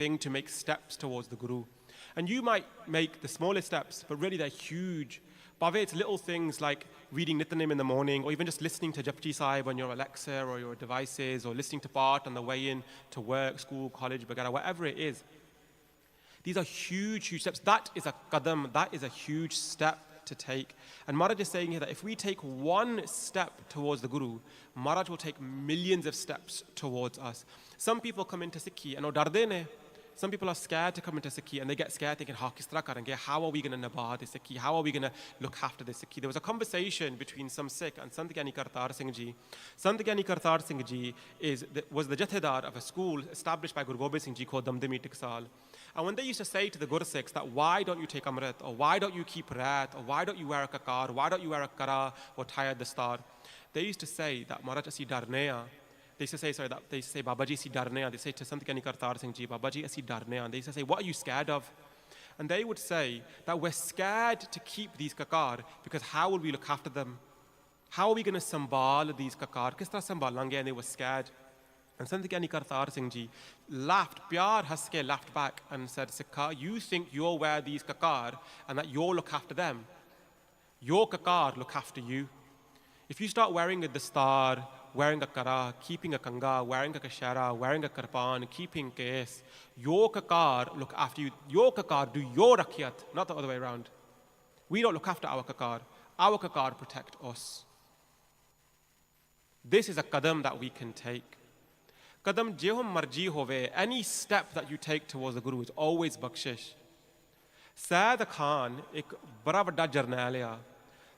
thing to make steps towards the Guru. And you might make the smallest steps, but really they're huge. Bhave, it's little things like reading Nityanim in the morning, or even just listening to Japji Sahib on your Alexa or your devices, or listening to Path on the way in to work, school, college, bagara, whatever it is. These are huge, huge steps. That is a qadam, that is a huge step to take. And Maharaj is saying here that if we take one step towards the Guru, Maharaj will take millions of steps towards us. Some people come into Sikhi and darde ne. Some people are scared to come into Sikhi, and they get scared thinking, how are we going to nabha this Sikhi? How are we going to look after this Sikhi? There was a conversation between some Sikh and Sant Gyani Kartar Singh Ji. Sant Gyani Kartar Singh Ji was the Jathedar of a school established by Guru Gobind Singh Ji called Damdami Tiksal. And when they used to say to the Guru Sikhs that why don't you take Amrit, or why don't you keep Rat, or why don't you wear a kakar, or why don't you wear a kara or tie a dastar, they used to say that Maharaj asi darneya. They used to say, they used to say, Babaji asi darneya. They say to Sant Gyani Kartar Singh Ji, Babaji asi darneya. And they used to say, what are you scared of? And they would say that we're scared to keep these kakar because how will we look after them? How are we going to sambal these kakar? Kis tarah sambalange? And they were scared. And Sant Gyani Kartar Singh Ji laughed, pyar haske laughed back and said, Sikha, you think you'll wear these kakar and that you'll look after them. Your kakar look after you. If you start wearing a dastar, wearing a kara, keeping a kanga, wearing a kashara, wearing a karpan, keeping case, your kakar look after you. Your kakar do your rakyat, not the other way around. We don't look after our kakar protect us. This is a qadam that we can take. Qadam jehum marji hove, any step that you take towards the Guru is always bakshish. Sayyid Khan, ek bada vadda jarnail hai.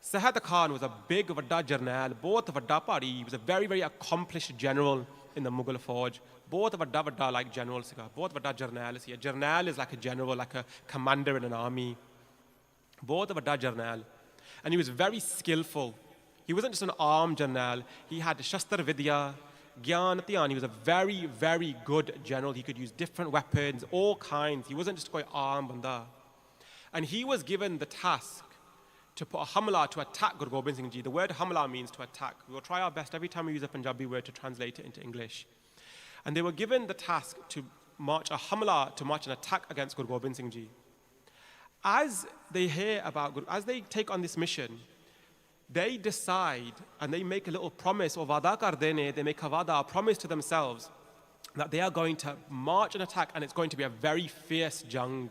Sayyid Khan was a big vadda jarnail, both vadda pari. He was a very, very accomplished general in the Mughal Fauj. Both vadda like generals, both vadda jarnail. A jarnail is like a general, like a commander in an army. Both vadda jarnail. And he was very skillful. He wasn't just an armed jarnail. He had Shastar Vidya, Gyan Tyan. He was a very, very good general. He could use different weapons, all kinds. He wasn't just quite armed banda. And he was given the task to put a hamla to attack Guru Gobind Singh Ji. The word hamla means to attack. We will try our best every time we use a Punjabi word to translate it into English. And they were given the task to march a hamla, to march an attack against Guru Gobind Singh Ji. As they hear about Guru, as they take on this mission, they decide and they make a little promise, or vada kar dene, they make a vada, a promise to themselves that they are going to march and attack, and it's going to be a very fierce jang.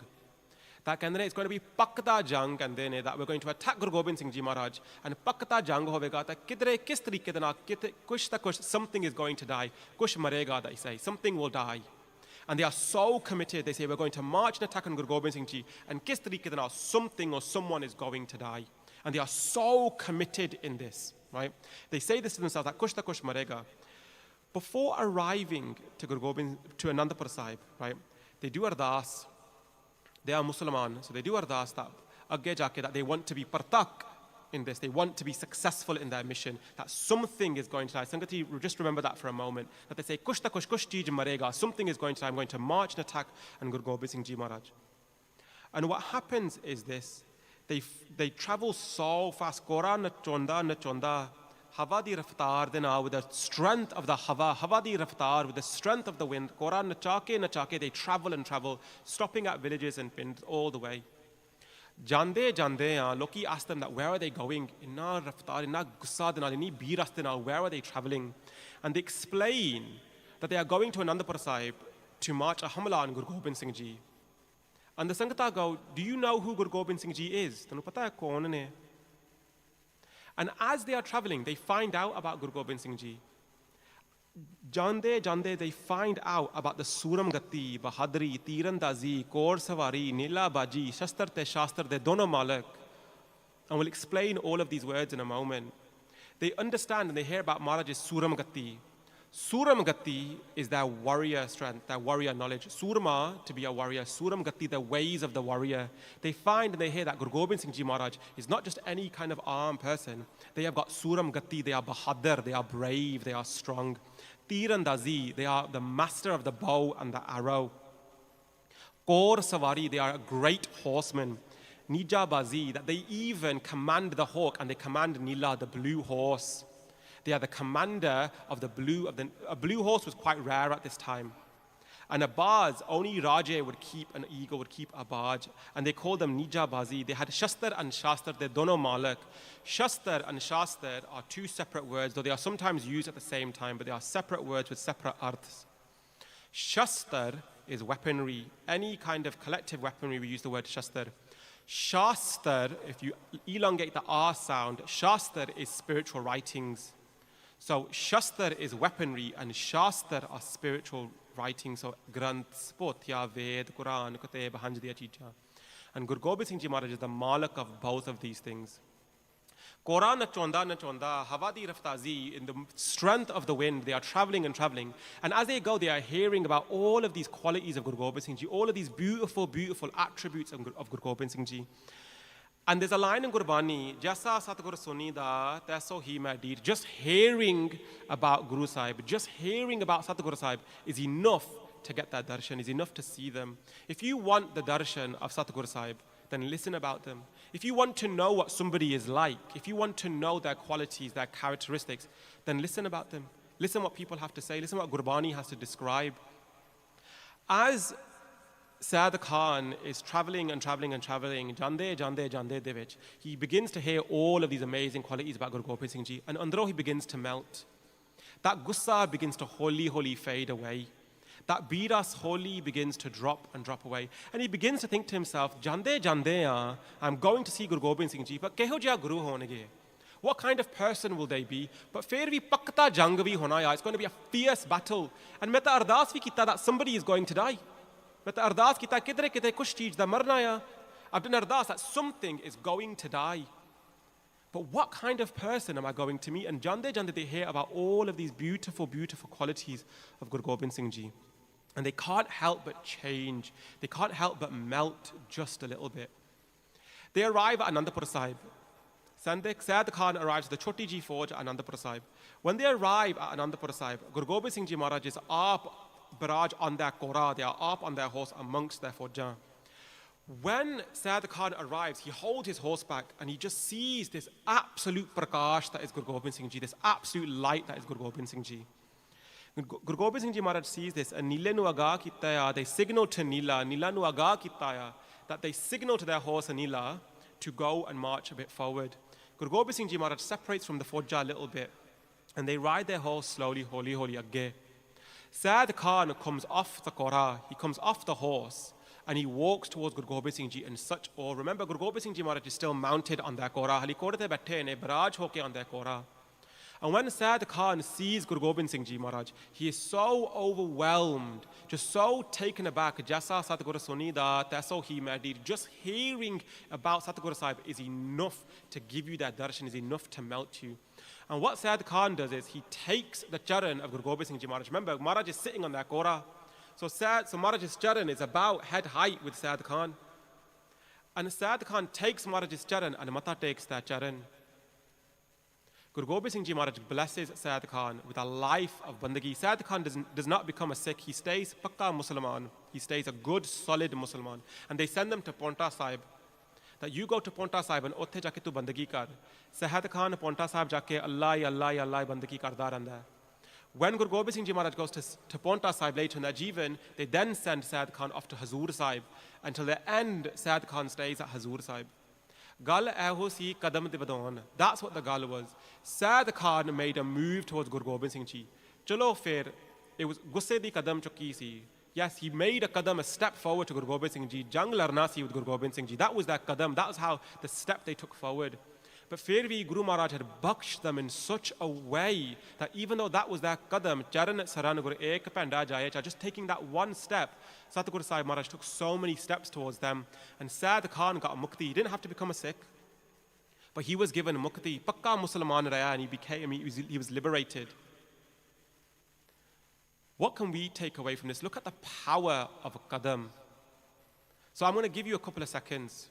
That it's going to be pakta jang, and then that we're going to attack Guru Gobind Singh Ji Maharaj, and pakta jang hovega ta kidre kis tarike na kush ta kush, something is going to die, kush marega, they say, something will die. And they are so committed, they say we're going to march and attack on Guru Gobind Singh Ji, and kis tarike na something or someone is going to die. And they are so committed in this, right? They say this to themselves, that kush ta kush marega. Before arriving to Guru Gobind, to Anandapur Sahib, right? They do ardas. They are Musliman, so they do ardas that agge jaake that they want to be partak in this. They want to be successful in their mission. That something is going to die. Sangati, just remember that for a moment. That they say, kush ta kush cheej marega. Something is going to die. I'm going to march and attack on Guru Gobind Singh Ji Maharaj. And what happens is this. They travel so fast. Kora na chonda. Hava di raftar de na, with the strength of the hava di raftar, with the strength of the wind. Kora na chake, they travel and travel, stopping at villages and pins all the way. Jande, Loki asked them that where are they going? Inna raftar, inna gussa de na, inni bhi raste na, where are they traveling? And they explain that they are going to Anandapur Sahib to march a hamla on Guru Gobind Singh Ji. And the Sangata go, do you know who Guru Gobind Singh Ji is? Tanu pata hai kaun ne? And as they are traveling, they find out about Guru Gobind Singh Ji. Jande, they find out about the Suram Gati, Bahadri, Tirandazi, Kor Savari, Nila Baji, Shastar Te Shastar De Dono Malak. And we'll explain all of these words in a moment. They understand and they hear about Maharaj's Suram Gati. Suram Gati is their warrior strength, their warrior knowledge. Surma, to be a warrior. Suram Gati, the ways of the warrior. They find and they hear that Guru Gobind Singh Ji Maharaj is not just any kind of armed person. They have got Suram Gati, they are Bahadur, they are brave, they are strong. Tirandazi, they are the master of the bow and the arrow. Kor Savari, they are a great horseman. Nijabazi, that they even command the hawk and they command Nila, the blue horse. They are the commander of the blue, a blue horse was quite rare at this time. And a baz, only Raje would keep, an eagle would keep a baj. And they called them Nija Bazi. They had Shastar and Shastar, they dono Malik. Shastar and Shastar are two separate words, though they are sometimes used at the same time, but they are separate words with separate arths. Shastar is weaponry. Any kind of collective weaponry, we use the word Shastar. Shastar, if you elongate the R sound, Shastar is spiritual writings. So Shastar is weaponry and Shastar are spiritual writings. So Granths, Pothya, Ved, Quran, Kuteb, Hanjdiya Chicha. And Guru Gobind Singh Ji Maharaj is the Malik of both of these things. Quran nachonda, Havadi Raftazi, in the strength of the wind, they are traveling and traveling. And as they go, they are hearing about all of these qualities of Guru Gobind Singh Ji, all of these beautiful, beautiful attributes of Guru Gobind Singh Ji. And there's a line in Gurbani, Jaisa Satguru Sunida, Taso Hi Madid. Just hearing about Guru Sahib, just hearing about Satguru Sahib is enough to get that darshan, is enough to see them. If you want the darshan of Satguru Sahib, then listen about them. If you want to know what somebody is like, if you want to know their qualities, their characteristics, then listen about them. Listen what people have to say. Listen what Gurbani has to describe. As Sayyid Khan is traveling and traveling and traveling, Jande de vich, he begins to hear all of these amazing qualities about Guru Gobind Singh Ji, and andro he begins to melt. That gussa begins to holy fade away. That biras holy begins to drop and drop away. And he begins to think to himself, Jande, I'm going to see Guru Gobind Singh Ji, but keho jaya guru honege? What kind of person will they be? But fair vi pakta jang vi hona ya. It's going to be a fierce battle. And meta ardas vi kita that somebody is going to die. But the ardas kita kidre kuch cheez da marna ya. I've done ardas that something is going to die. But what kind of person am I going to meet? And Jande they hear about all of these beautiful, beautiful qualities of Guru Gobind Singh Ji. And they can't help but change. They can't help but melt just a little bit. They arrive at Anandapur Sahib. Sayyid Khan arrives at the Choti Ji Forge at Anandapur Sahib. When they arrive at Anandapur Sahib, Guru Gobind Singh Ji Maharaj is up barrage on their kora, they are up on their horse amongst their faujan. When Sayyid Khan arrives, he holds his horse back and he just sees this absolute prakash that is Guru Gobind Singh Ji, this absolute light that is Guru Gobind Singh Ji. Guru Gobind Singh Ji Maharaj sees this and Nile nu aga kitaya, they signal to Nila nu aga kitaya, that they signal to their horse Nila to go and march a bit forward. Guru Gobind Singh Ji Maharaj separates from the fauja a little bit and they ride their horse slowly, holy agge. Sayyid Khan comes off the kora, he comes off the horse and he walks towards Guru Gobind Singh Ji in such awe. Remember, Guru Gobind Singh Ji Maharaj is still mounted on their kora. Hali kore te baithe ne, baraj hoke on their kora. And when Sayyid Khan sees Guru Gobind Singh Ji Maharaj, he is so overwhelmed, just so taken aback. Jaisa Satguru Sunida, Taso Hi Madid. Just hearing about Satguru Sahib is enough to give you that darshan, is enough to melt you. And what Sayyid Khan does is he takes the charan of Guru Gobind Singh Ji Maharaj. Remember, Maharaj is sitting on that kora. So Maharaj's charan is about head height with Sayyid Khan. And Sayyid Khan takes Maharaj's charan and Mata takes that charan. Guru Gobind Singh Ji Maharaj blesses Sayyid Khan with a life of bandagi. Sayyid Khan does not become a Sikh. He stays pakka Musliman. He stays a good, solid Musliman. And they send them to Ponta Sahib. That you go to Ponta Sahib and otthe jaake tu bandagi kar. Sayyid Khan Ponta Sahib jaake Allah bandagi karda rehanda hai. When Guru Gobind Singh Ji Maharaj goes to Ponta Sahib later in their Jeevan, they then send Sayyid Khan off to Hazur Sahib. Until the end, Sayyid Khan stays at Hazur Sahib. Gal eho si kadam de badon. That's what the gal was. Sayyid Khan made a move towards Guru Gobind Singh Ji. Chalo fir, it was gusse di kadam chukki si. Yes, he made a kadam, a step forward to Guru Gobind Singh Ji. Jang larna si with Guru Gobind Singh Ji. That was that kadam. That was how the step they took forward. But Firvi Guru Maharaj had bakshed them in such a way that even though that was their kadam, Charan Saranagur Ek Panda Jayecha, just taking that one step, Satguru Sahib Maharaj took so many steps towards them. And Sayyid Khan got a mukti. He didn't have to become a Sikh, but he was given mukti. Pakka Musliman raya, and he was liberated. What can we take away from this? Look at the power of a kadam. So I'm going to give you a couple of seconds.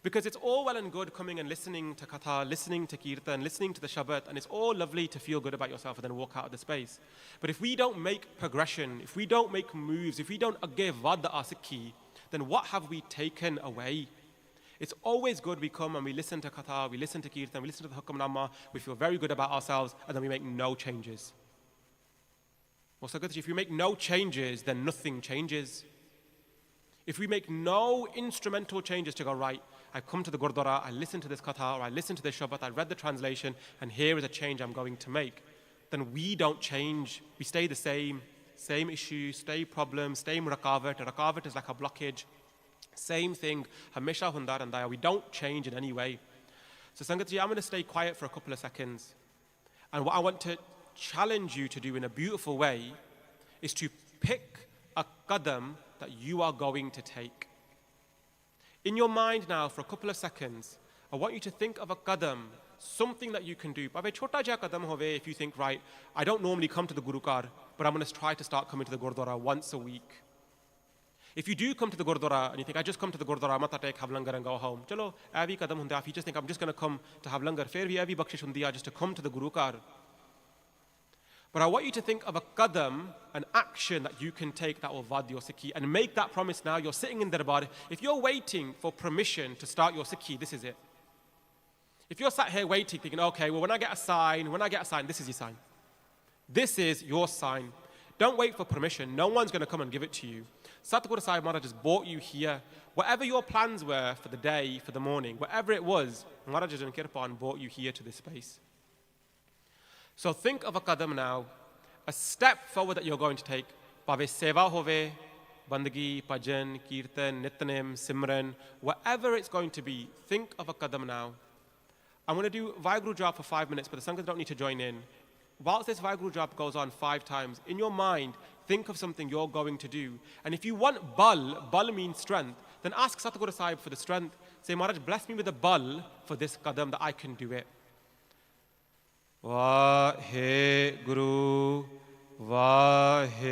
Because it's all well and good coming and listening to katha, listening to kirtan, listening to the Shabbat, and it's all lovely to feel good about yourself and then walk out of the space. But if we don't make progression, if we don't make moves, if we don't agge vad asikhi, then what have we taken away? It's always good we come and we listen to katha, we listen to kirtan, we listen to the hukamnama, we feel very good about ourselves, and then we make no changes. Well, Sangat Ji, if we make no changes, then nothing changes. If we make no instrumental changes to go, right, I come to the Gurdwara, I listen to this katha, or I listen to this Shabbat, I read the translation, and here is a change I'm going to make, then we don't change. We stay the same issues, same problems, same rakavat. Rakavat is like a blockage. Same thing. Hamisha hundar and daya. We don't change in any way. So Sangat Ji, I'm going to stay quiet for a couple of seconds. And what I want to challenge you to do in a beautiful way is to pick a qadam that you are going to take. In your mind now, for a couple of seconds, I want you to think of a qadam, something that you can do. If you think, right, I don't normally come to the Guru Kar, but I'm going to try to start coming to the Gurdwara once a week. If you do come to the Gurdwara and you think, I just come to the Gurdwara, mata take, have langar and go home. Chalo, avi qadam hunda. If you just think, I'm just going to come to have langar, fair vi avi bakshish hundiya just to come to the Guru Kar. But I want you to think of a qadam, an action that you can take that will vad your Sikhi, and make that promise now. You're sitting in Darbar. If you're waiting for permission to start your Sikhi, this is it. If you're sat here waiting, thinking, okay, well, when I get a sign, this is your sign. This is your sign. Don't wait for permission. No one's going to come and give it to you. Satguru Sahib Maharaj just brought you here. Whatever your plans were for the day, for the morning, whatever it was, Maharaj and Kirpan brought you here to this space. So think of a qadam now, a step forward that you're going to take. Pave seva hove, bandagi, bhajan, kirtan, nitnem, simran, whatever it's going to be, think of a qadam now. I'm going to do Vaheguru Jap for 5 minutes, but the Sanghas don't need to join in. Whilst this Vaheguru Jap goes on 5 times, in your mind, think of something you're going to do. And if you want bal means strength, then ask Satguru Sahib for the strength. Say, Maharaj, bless me with the bal for this qadam that I can do it. Vaheguru, Vaheguru,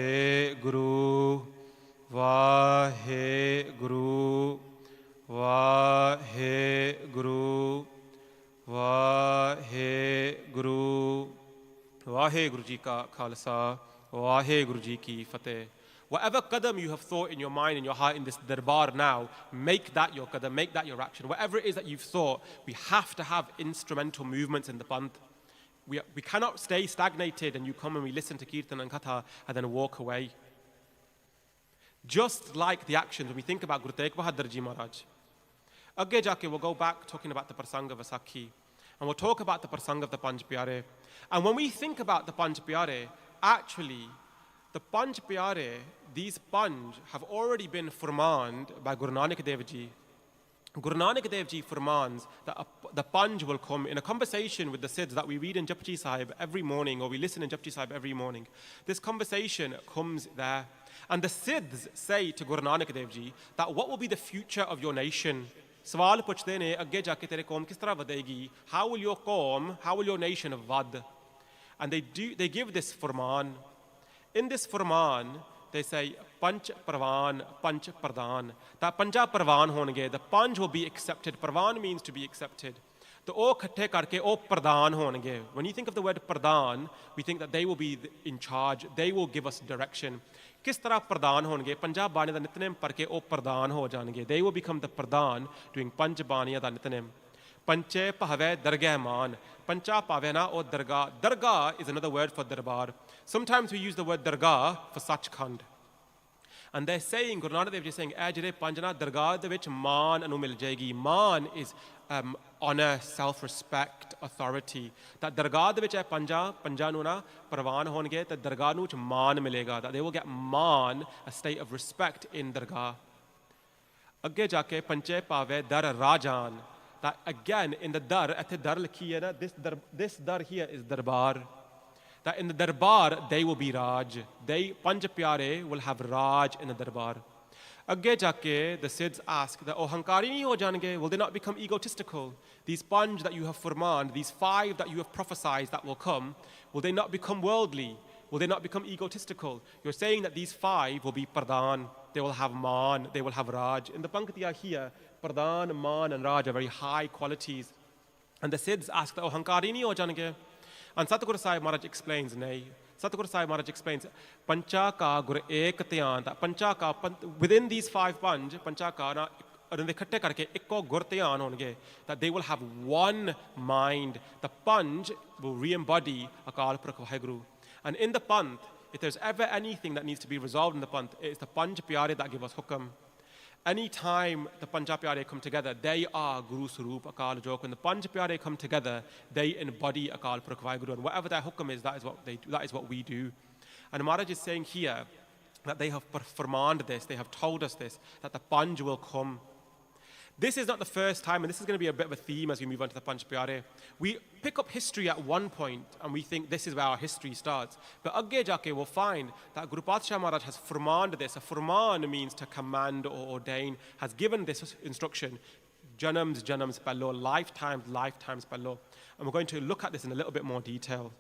Vaheguru, Vaheguru, Vaheguru, Vaheguru Ji ka Khalsa, Vaheguru Ji ki Fateh. Whatever qadam you have thought in your mind and your heart in this darbar now, make that your qadam, make that your action. Whatever it is that you've thought, we have to have instrumental movements in the Panth. We cannot stay stagnated and you come and we listen to Kirtan and Katha and then walk away. Just like the actions, when we think about Guru Tegh Bahadur Ji Maharaj. Agge jaake we'll go back talking about the Prasang of Vaisakhi. And we'll talk about the Prasang of the Panch Pyare. And when we think about the Panch Pyare, actually, the Panch Pyare, these Panch have already been firmaned by Guru Nanak Dev Ji. Guru Nanak Dev Ji firmans that the Panj will come in a conversation with the Siddhs that we read in Japji Sahib every morning, or we listen in Japji Sahib every morning. This conversation comes there. And the Siddhs say to Guru Nanak Dev Ji that what will be the future of your nation? Sawal puchte ne, agge jaake tere qawm kis tarah vadegi? How will your qawm, how will your nation vad? And they give this firman. In this firman, they say, Panch Parvan, Panch Pradhan. That Panja Parvan honge, the Panch will be accepted. Parvan means to be accepted. The O khatte karke O Pradhan honge. When you think of the word Pradhan, we think that they will be in charge. They will give us direction. Kis tarah Pradhan honge? Panja Bani da Nitnem parke O Pradhan ho jange. They will become the Pradhan doing Panch Baniya da Nitnem. Panche Pahave Dargah Man. Pancha Pavena or Dargah. Dargah is another word for Darbar. Sometimes we use the word Dargah for Sachkhand. And they're saying, Guru Nanak Dev Ji is saying, Ajre Panjana Dargah de vich maan anu mil jayegi. Maan is honor, self-respect, authority. That Dargah de vich Panja nu na Parvan honge, that Dargah nu maan milega. That they will get maan, a state of respect in Dargah. Agge jaake Panche Pave Dar Rajan. That again, in the Dar, at the Dar likhi hai na, this Dar here is Darbar. That in the Darbar, they will be Raj. Panch Pyare will have Raj in the Darbar. Agge jaake, the Siddhs ask that, oh, Hankari nahi ho jange, will they not become egotistical? These Panch that you have firmaned, these 5 that you have prophesied that will come, will they not become worldly? Will they not become egotistical? You're saying that these 5 will be Pradhan, they will have Man, they will have Raj. In the Panktiyah here, Pradhan, Man and Raj are very high qualities. And the Siddhs ask that, oh, Hankari nahi ho jange? And Satguru Sahib Maharaj explains, nay. Satguru Sahib Maharaj explains, Pancha ka gur ek dhyan, that Pancha ka, within these 5 Panch, Pancha ka na, and they khatte karke ekko gur dhyan honge, that they will have one mind. The Panch will re-embody Akal Purakh Vaheguru. And in the Panth, if there's ever anything that needs to be resolved in the Panth, it's the Panj Pyare that give us hukam. Any time the Panja Pyare come together, they are Guru Sarup, Akal Jok. When the Panj Pyare come together, they embody Akal Purakh Vaheguru. And whatever their hukam is, that is what they do, that is what we do. And Maharaj is saying here that they have performed this, they have told us this, that the Panj will come. This is not the first time, and this is going to be a bit of a theme as we move on to the Panj Pyare. We pick up history at one point, and we think this is where our history starts. But Agge Jake will find that Guru Patsha Maharaj has furmaned this. A furman means to command or ordain, has given this instruction, janams pello, lifetimes pello. And we're going to look at this in a little bit more detail.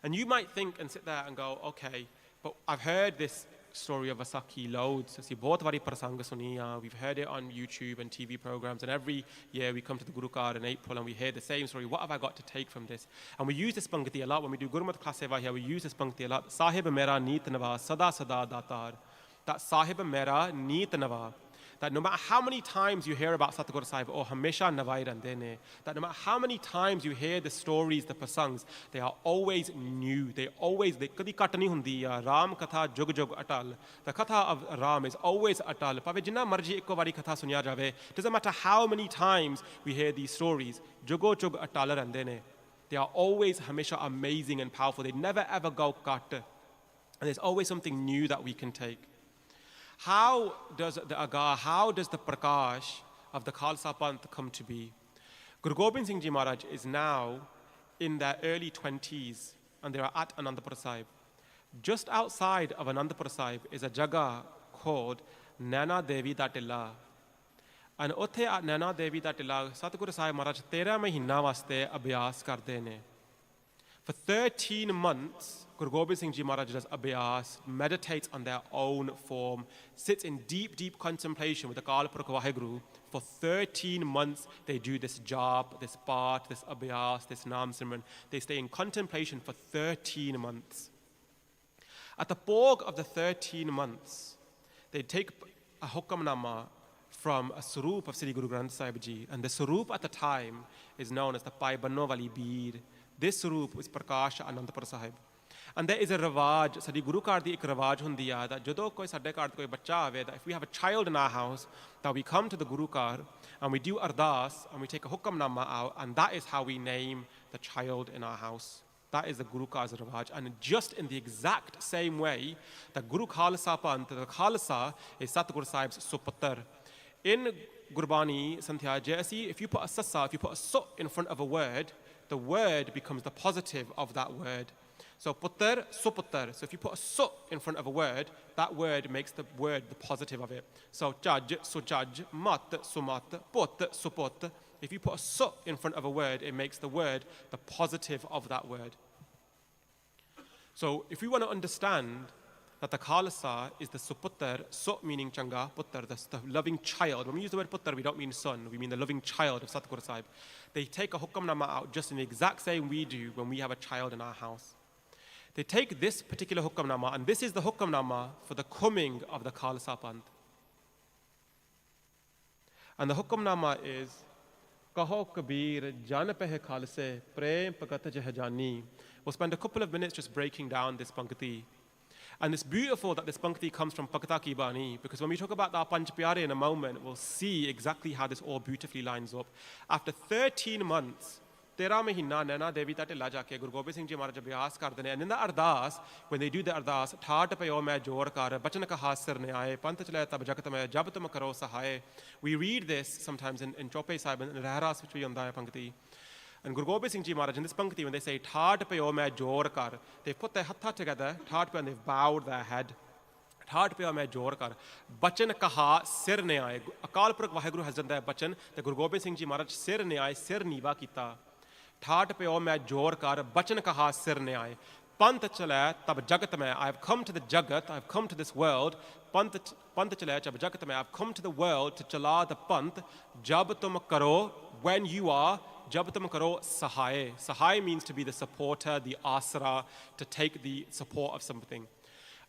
And you might think and sit there and go, okay, but I've heard this story of Vaisakhi loads. We've heard it on YouTube and TV programs, and every year we come to the Guru Kar in April and we hear the same story. What have I got to take from this? And we use this Pankti a lot. When we do Gurmat class seva here, we use this Pankti a lot. Sahib mera neet nawa, sada sada datar. That Sahib mera neet nawa. That no matter how many times you hear about Satguru Sahib, oh, Hamesha Navai Randene, that no matter how many times you hear the stories, the prasangs, they are always new. They kadi katani hundi ya. Ram Katha Jug Jug Atal. The Katha of Ram is always Atal. Pave jinna marji ekko vari Katha sunya jave. Doesn't matter how many times we hear these stories, Jugo Jug Atal Randene. They are always Hamesha amazing and powerful. They never ever go kat. And there's always something new that we can take. How does the Aga, how does the Prakash of the Khalsa Panth come to be? Guru Gobind Singh Ji Maharaj is now in their early 20s and they are at Anandapur Sahib. Just outside of Anandapur Sahib is a jaga called Naina Devi da Tilla. And utthe at Naina Devi da Tilla, Satguru Sahib Maharaj 13 mahina vaste abhyas karde ne. For 13 months, Guru Gobind Singh Ji Maharaj does abhyas, meditates on their own form, sits in deep, deep contemplation with the Akal Purakh Vaheguru. For 13 months, they do this job, this part, this abhyas, this Nam Simran. They stay in contemplation for 13 months. At the Bhog of the 13 months, they take a Hukamnama from a Sarup of Sri Guru Granth Sahib Ji. And the Sarup at the time is known as the Pai Banno Wali Bir. This Sarup is Prakash Anandapur Sahib. And there is a Ravaj, Sadi Guru Kar di ek Ravaj hundi hai, that jado koi sadde kar koi bacha ave, that if we have a child in our house, that we come to the Guru Kar and we do ardas and we take a Hukamnama out, and that is how we name the child in our house. That is the Guru Kar's Ravaj. And just in the exact same way, the Guru Khalsa Panth, the Khalsa is Satguru Sahib's Suputar. In Gurbani Santhya Jaisi, if you put a sassa, if you put a sut in front of a word, the word becomes the positive of that word. So putar, suputar. So if you put a sut in front of a word, that word makes the word the positive of it. So judge, sujudge, mat, sumat, put, suput. If you put a sut in front of a word, it makes the word the positive of that word. So if we want to understand that the Khalsa is the suputar, sut meaning changa, putar, the loving child. When we use the word putar, we don't mean son, we mean the loving child of Satguru Sahib. They take a Hukamnama out just in the exact same we do when we have a child in our house. They take this particular Hukamnama, and this is the Hukamnama for the coming of the Khalsa Panth. And the Hukamnama is, Kaho Kabir, Jana Pehe Khalse, Prem Pagat Jehajani. We'll spend a couple of minutes just breaking down this Pankti. And it's beautiful that this Pankti comes from Pakta Ki Bani, because when we talk about the Panj Pyare in a moment, we'll see exactly how this all beautifully lines up. After 13 months, 13 mahina Naina Devi da Tilla jaake Guru Gobind Singh Ji Maharaj abhyas karte ne. And in the ardas, when they do the ardas, Thaat payo main jor kar, bachan kaha sir ne aaye, panth chalaya tab jagat mein, jab tum karo sahaye. We read this sometimes in Chope Sahib and Rahras, which we hunda hai Pankti. And Guru Gobind Singh Ji Maharaj, in this Pankti, when they say, Thaat payo main jor kar, they've put their hatha together, Thaat payo, and they've bowed their head. Thaat payo main jor kar, bachan kaha sir ne aaye. Akal Purakh Vaheguru has done that bachan, the Guru Gobind Singh Ji Maharaj sir ne aaye, sir niva kita. Thaat payo main jor kar, bachan kaha sir ne aaye. Panth chalaya tab jagat mein, I have come to the jagat, I have come to this world. Panth chalaya tab jagat mein, I have come to the world to chala the panth. Jab tum karo, when you are, jab tum karo sahaye. Sahaye means to be the supporter, the asra, to take the support of something.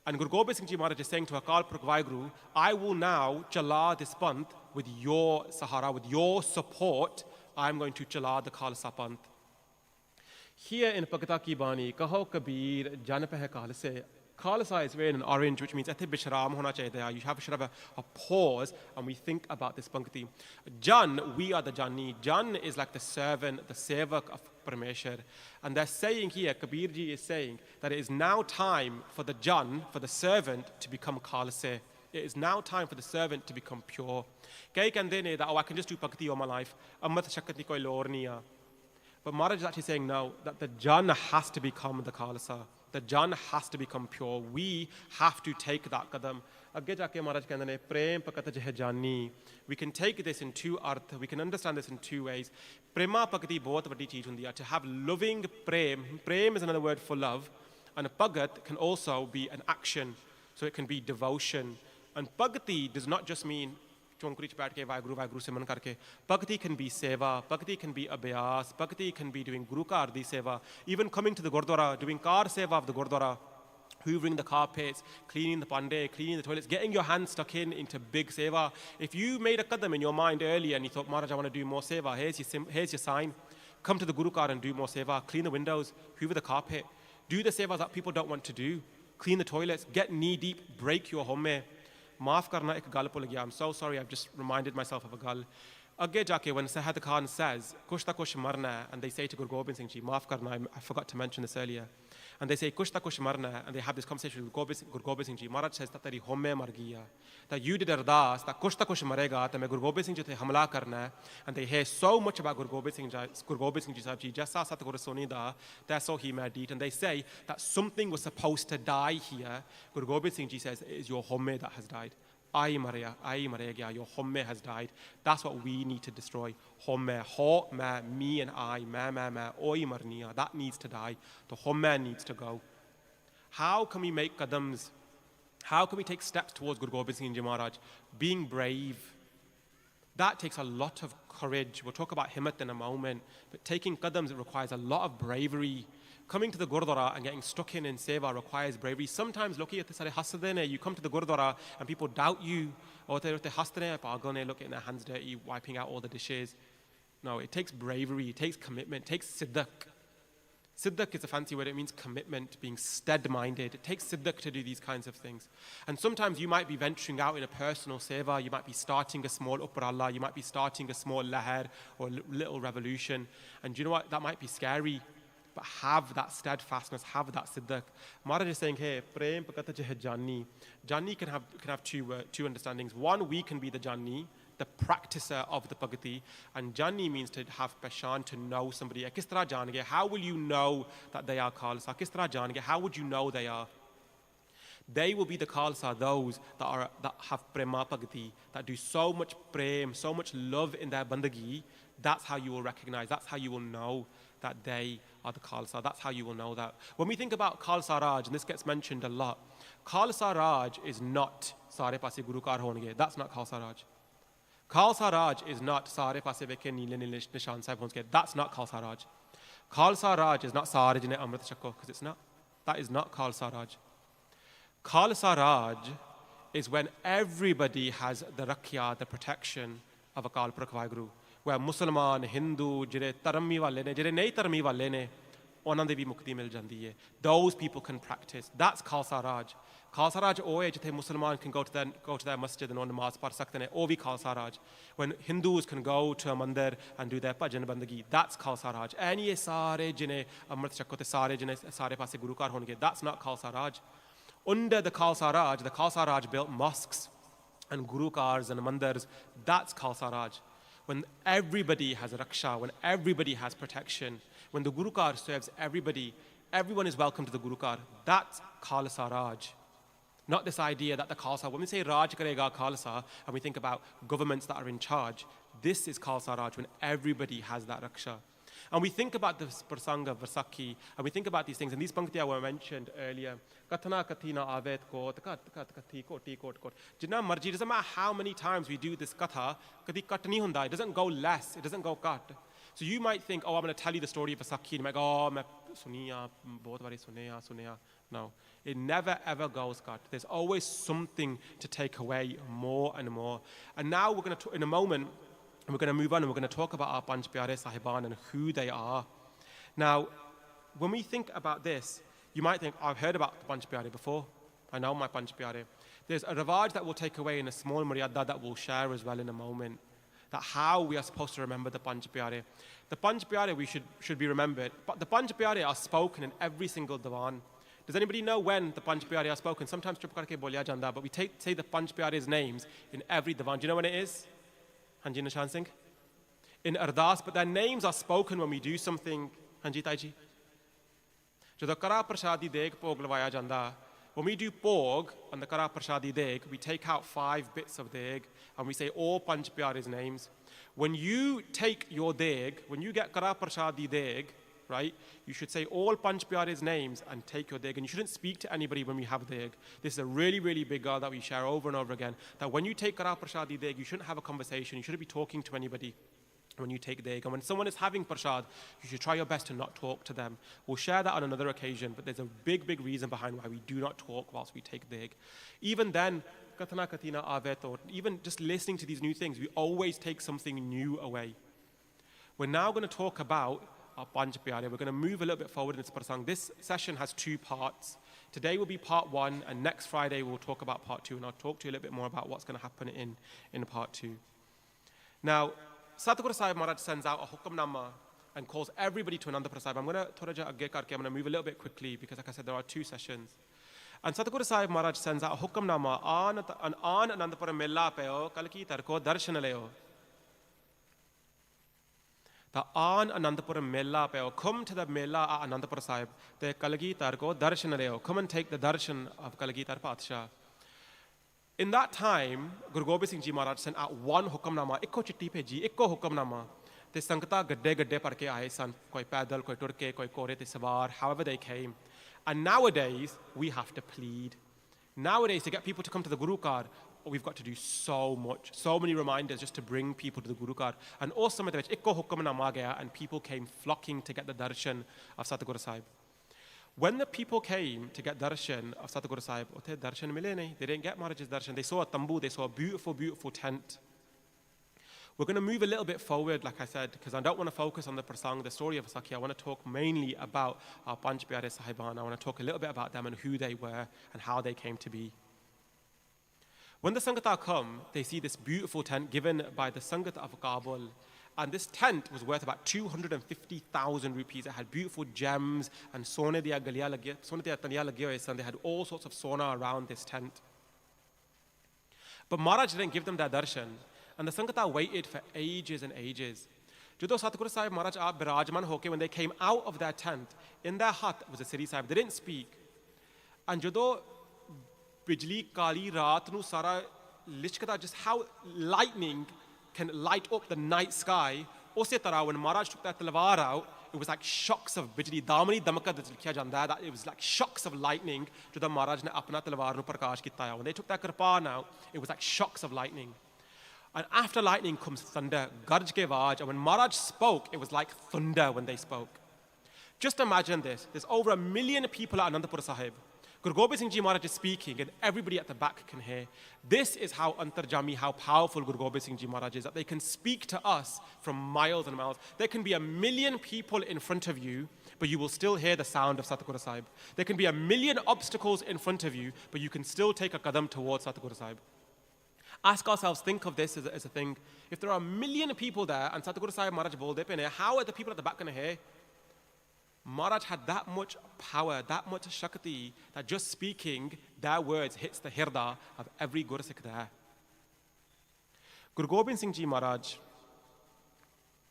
And Guru Gobind Singh Ji Maharaj is saying to Akal Purakh Vaheguru, I will now chala this panth with your sahara, with your support. I'm going to chala the Khalsa Panth. Here in Bhagata Ki Bani, Kaho Kabir, Janapeh Khalse. Khalsa is written in orange, which means you have a sort of a pause and we think about this pankti. Jan, we are the Jani. Jan is like the servant, the sevak of Parameshwar. And they're saying here, Kabirji is saying that it is now time for the Jan, for the servant, to become Khalse. It is now time for the servant to become pure. Kei kande ne that, oh, I can just do bhakti all my life. Ammat shakati koi lor nahi hai. But Maharaj is actually saying no, that the Jan has to become the Khalsa. The Jan has to become pure. We have to take that qadam. Agge jaake Maharaj kehndे ne prem pakat jeh jani. We can take this in two arth. We can understand this in two ways. Prema pakati bahut vadi cheez hundi hai. To have loving prem. Prem is another word for love. And pagat can also be an action. So it can be devotion. And bhakti does not just mean chaunkuri ch baith ke vaheguru vaheguru simran karke. Bhakti can be seva, bhakti can be abhyas, bhakti can be doing guru ka ardi seva, even coming to the gurdwara, doing kar seva of the gurdwara, hoovering the carpets, cleaning the pande, cleaning the toilets, getting your hands stuck into big seva. If you made a qadam in your mind earlier and you thought, Maharaj, I want to do more seva, here's your sign. Come to the guru car and do more seva, clean the windows, hoover the carpet, do the seva that people don't want to do, clean the toilets, get knee deep, break your homme. Maaf karna ek gal bhul gaya. I'm so sorry, I've just reminded myself of a gal. Agge jaake when Sahad Khan says, kush ta kush marna, and they say to Guru Gobind Singh Ji, maaf karna, I forgot to mention this earlier. And they say, kush ta kush marna, and they have this conversation with Guru Gobind Singh Ji. Maharaj says that teri homme mar gaya. That you did ardas, that kush ta kush marega, that me Guru Gobind Singh Ji te hamla karna. And they hear so much about Guru Gobind Singh Ji Sahib Ji, jaisa Satguru Soni da, that's he medit. And they say that something was supposed to die here. Guru Gobind Singh Ji says, it is your homme that has died. Ai mare gaya, your homme has died. That's what we need to destroy. Homme, ho, ma, me and I, ma, oi marniya. That needs to die. The homme needs to go. How can we make qadams? How can we take steps towards Guru Gobind Singh Ji Maharaj? Being brave. That takes a lot of courage. We'll talk about himmat in a moment. But taking qadams, it requires a lot of bravery. Coming to the Gurdwara and getting stuck in seva requires bravery. Sometimes, look at you come to the Gurdwara and people doubt you. Or they look at their hands dirty, wiping out all the dishes. No, it takes bravery, it takes commitment, it takes siddak. Siddak is a fancy word, it means commitment, being stead-minded. It takes siddak to do these kinds of things. And sometimes you might be venturing out in a personal seva, you might be starting a small upar you might be starting a small lahar or little revolution. And you know what, that might be scary. But have that steadfastness, have that siddak. Maharaj is saying here, prem pakata jeh jani. Jani can have two understandings. One, we can be the jani, the practicer of the bhakti, and jani means to have pashan, to know somebody. Kis tarah jange? How will you know that they are khalsa? Kis tarah jange? How would you know they are? They will be the khalsa, those that have prema bhakti, that do so much prem, so much love in their bandagi. That's how you will recognize, that's how you will know that they are the Khalsa. That's how you will know that. When we think about Khalsa Raj, and this gets mentioned a lot, Khalsa Raj is not Sare Pase Guru Kar Honge. That's not Khalsa Raj. Khalsa Raj is not Sare Pase Veke Nile Nishan Sahib Honge. That's not Khalsa Raj. Khalsa Raj is not Sare Jine Amrit Shakko, because it's not. That is not Khalsa Raj. Khalsa Raj is when everybody has the rakya, the protection of a Akal Purakh Vaheguru. Where Musliman, Hindu, jire tarmi wale ne, jire nahi tarmi wale ne, ਉਹਨਾਂ ਦੇ ਵੀ ਮੁਕਤੀ ਮਿਲ ਜਾਂਦੀ ਹੈ. Those people can practice. That's Khalsa Raj. Khalsa Raj ਉਹ ਹੈ ਜਿੱਥੇ Musliman can go to their masjid and ਉਹ ਨਮਾਜ਼ ਪੜ੍ਹ ਸਕਦੇ ਨੇ. ਉਹ ਵੀ Khalsa Raj. When Hindus can go to a mandir and do their bhajan bandagi, that's Khalsa Raj. And ਇਹ ਸਾਰੇ ਜਿਹਨੇ ਅੰਮ੍ਰਿਤ ਛਕੋ ਤੇ ਸਾਰੇ ਜਿਹਨੇ ਸਾਰੇ ਪਾਸੇ ਗੁਰੂ ਘਰ ਹੋਣਗੇ, that's not Khalsa Raj. Under the Khalsa Raj built mosques and guru cars and mandirs. That's Khalsa Raj. When everybody has raksha, when everybody has protection, when the Guru Kar serves everybody, everyone is welcome to the Guru Kar. That's Khalsa Raj. Not this idea that the Khalsa, when we say Raj Karega Khalsa, and we think about governments that are in charge, this is Khalsa Raj, when everybody has that raksha. And we think about the Prasanga, Varsakhi, and we think about these things, and these panktiya were mentioned earlier. Katana kathina avet kot, kathi kot. Jitna marji, doesn't matter how many times we do this katha, kati kat nahi hunda. It doesn't go less, it doesn't go cut. So you might think, oh, I'm going to tell you the story of Varsakhi, and you might go, oh, main suniya, bahut bari suneya. No, it never ever goes cut. There's always something to take away more and more. And now we're going to, in a moment, we're going to move on and we're going to talk about our Panch Pyare Sahiban and who they are. Now, when we think about this, you might think, I've heard about the Panch Pyare before. I know my Panch Pyare. There's a rivaj that we'll take away in a small maryada that we'll share as well in a moment, that how we are supposed to remember the Panch Pyare. The Panch Pyare we should be remembered, but the Panch Pyare are spoken in every single divan. Does anybody know when the Panch Pyare are spoken? Sometimes chup karke bolya janda, but we say the Panch Pyare's names in every divan. Do you know when it is? Hanji Nishan Singh? In Ardas, but their names are spoken when we do something. Hanji Taiji? Jadon Kara Prashadi Deg Pog lavaya janda, when we do Pog on the Kara Prashadi Deg, we take out 5 bits of Deg and we say all Panch Pyare's names. When you take your Deg, when you get Kara Prashadi Deg, right, you should say all Panch Pyare's names and take your Deg. And you shouldn't speak to anybody when we have Deg. This is a really, really big girl that we share over and over again, that when you take Kara Prashadi Deg, you shouldn't have a conversation. You shouldn't be talking to anybody when you take Deg. And when someone is having Prashad, you should try your best to not talk to them. We'll share that on another occasion, but there's a big, big reason behind why we do not talk whilst we take Deg. Even then, Katana Katina Avet, or even just listening to these new things, we always take something new away. We're now going to talk about our Panch Pyare. We're going to move a little bit forward in this prasang. This session has 2 parts. Today will be part 1, and next Friday we'll talk about part 2, and I'll talk to you a little bit more about what's going to happen in part 2. Now, Satguru Sahib Maharaj sends out a hukamnama and calls everybody to Anandapur Sahib. I'm going to move a little bit quickly because, like I said, there are 2 sessions. And Satguru Sahib Maharaj sends out a hukamnama, Aan Anandapur Mela Peo, Kalki Tarko Darshan Leo. The Aan Anandapur Mela Peo, come to the Mela at Anandapur Sahib, the Kalgi Tarko Darshan Leo. Come and take the darshan of Kalgi Tar Patsha. In that time, Guru Gobind Singh Ji Maharaj sent out 1 hukamnama, ikko chitti bheji, ikko hukamnama. Te sangta gadde parke aaye san, koi paidal, koi turke, koi kore te sawar, however they came. And nowadays, we have to plead. Nowadays, to get people to come to the Guru Kar, we've got to do so much, so many reminders just to bring people to the Guru Kar. And also, ikko hukamnama gaya, and people came flocking to get the darshan of Satguru Sahib. When the people came to get darshan of Satguru Sahib, darshan mile nahi. They didn't get Maharaj's darshan. They saw a tambu, they saw a beautiful, beautiful tent. We're going to move a little bit forward, like I said, because I don't want to focus on the prasang, the story of Sakhi. I want to talk mainly about our Panch Pyare Sahiban. I want to talk a little bit about them and who they were and how they came to be. When the Sangata come, they see this beautiful tent given by the Sangat of Kabul. And this tent was worth about 250,000 rupees. It had beautiful gems and sone diya taniya lage hoye san. They had all sorts of sona around this tent. But Maharaj didn't give them their darshan. And the Sangata waited for ages and ages. Jado Satguru Sahib Maharaj birajman hoke, when they came out of their tent, in their hut was a Siri Sahib. They didn't speak. And Jado bijli kali raat nu sara lichkata, just how lightning can light up the night sky. Ose tarah, when Maharaj took that talwar out, it was like shocks of bijli, damani damaka likha janda, that it was like shocks of lightning to the Maharaj ne apna talwar nu prakash kita. When they took that kirpan out, it was like shocks of lightning. And after lightning comes thunder, garj ke awaaz. And when Maharaj spoke, it was like thunder when they spoke. Just imagine this. There's over 1 million people at Anandapur Sahib. Guru Gobind Singh Ji Maharaj is speaking and everybody at the back can hear. This is how antarjami, how powerful Guru Gobind Singh Ji Maharaj is, that they can speak to us from miles and miles. There can be 1 million people in front of you, but you will still hear the sound of Satguru Sahib. There can be 1 million obstacles in front of you, but you can still take a qadam towards Satguru Sahib. Ask ourselves, think of this as a thing. If there are 1 million people there and Satguru Sahib Maharaj bolde pe ne, how are the people at the back going to hear? Maharaj had that much power, that much shakti, that just speaking their words hits the hirda of every Gursikh there. Guru Gobind Singh Ji Maharaj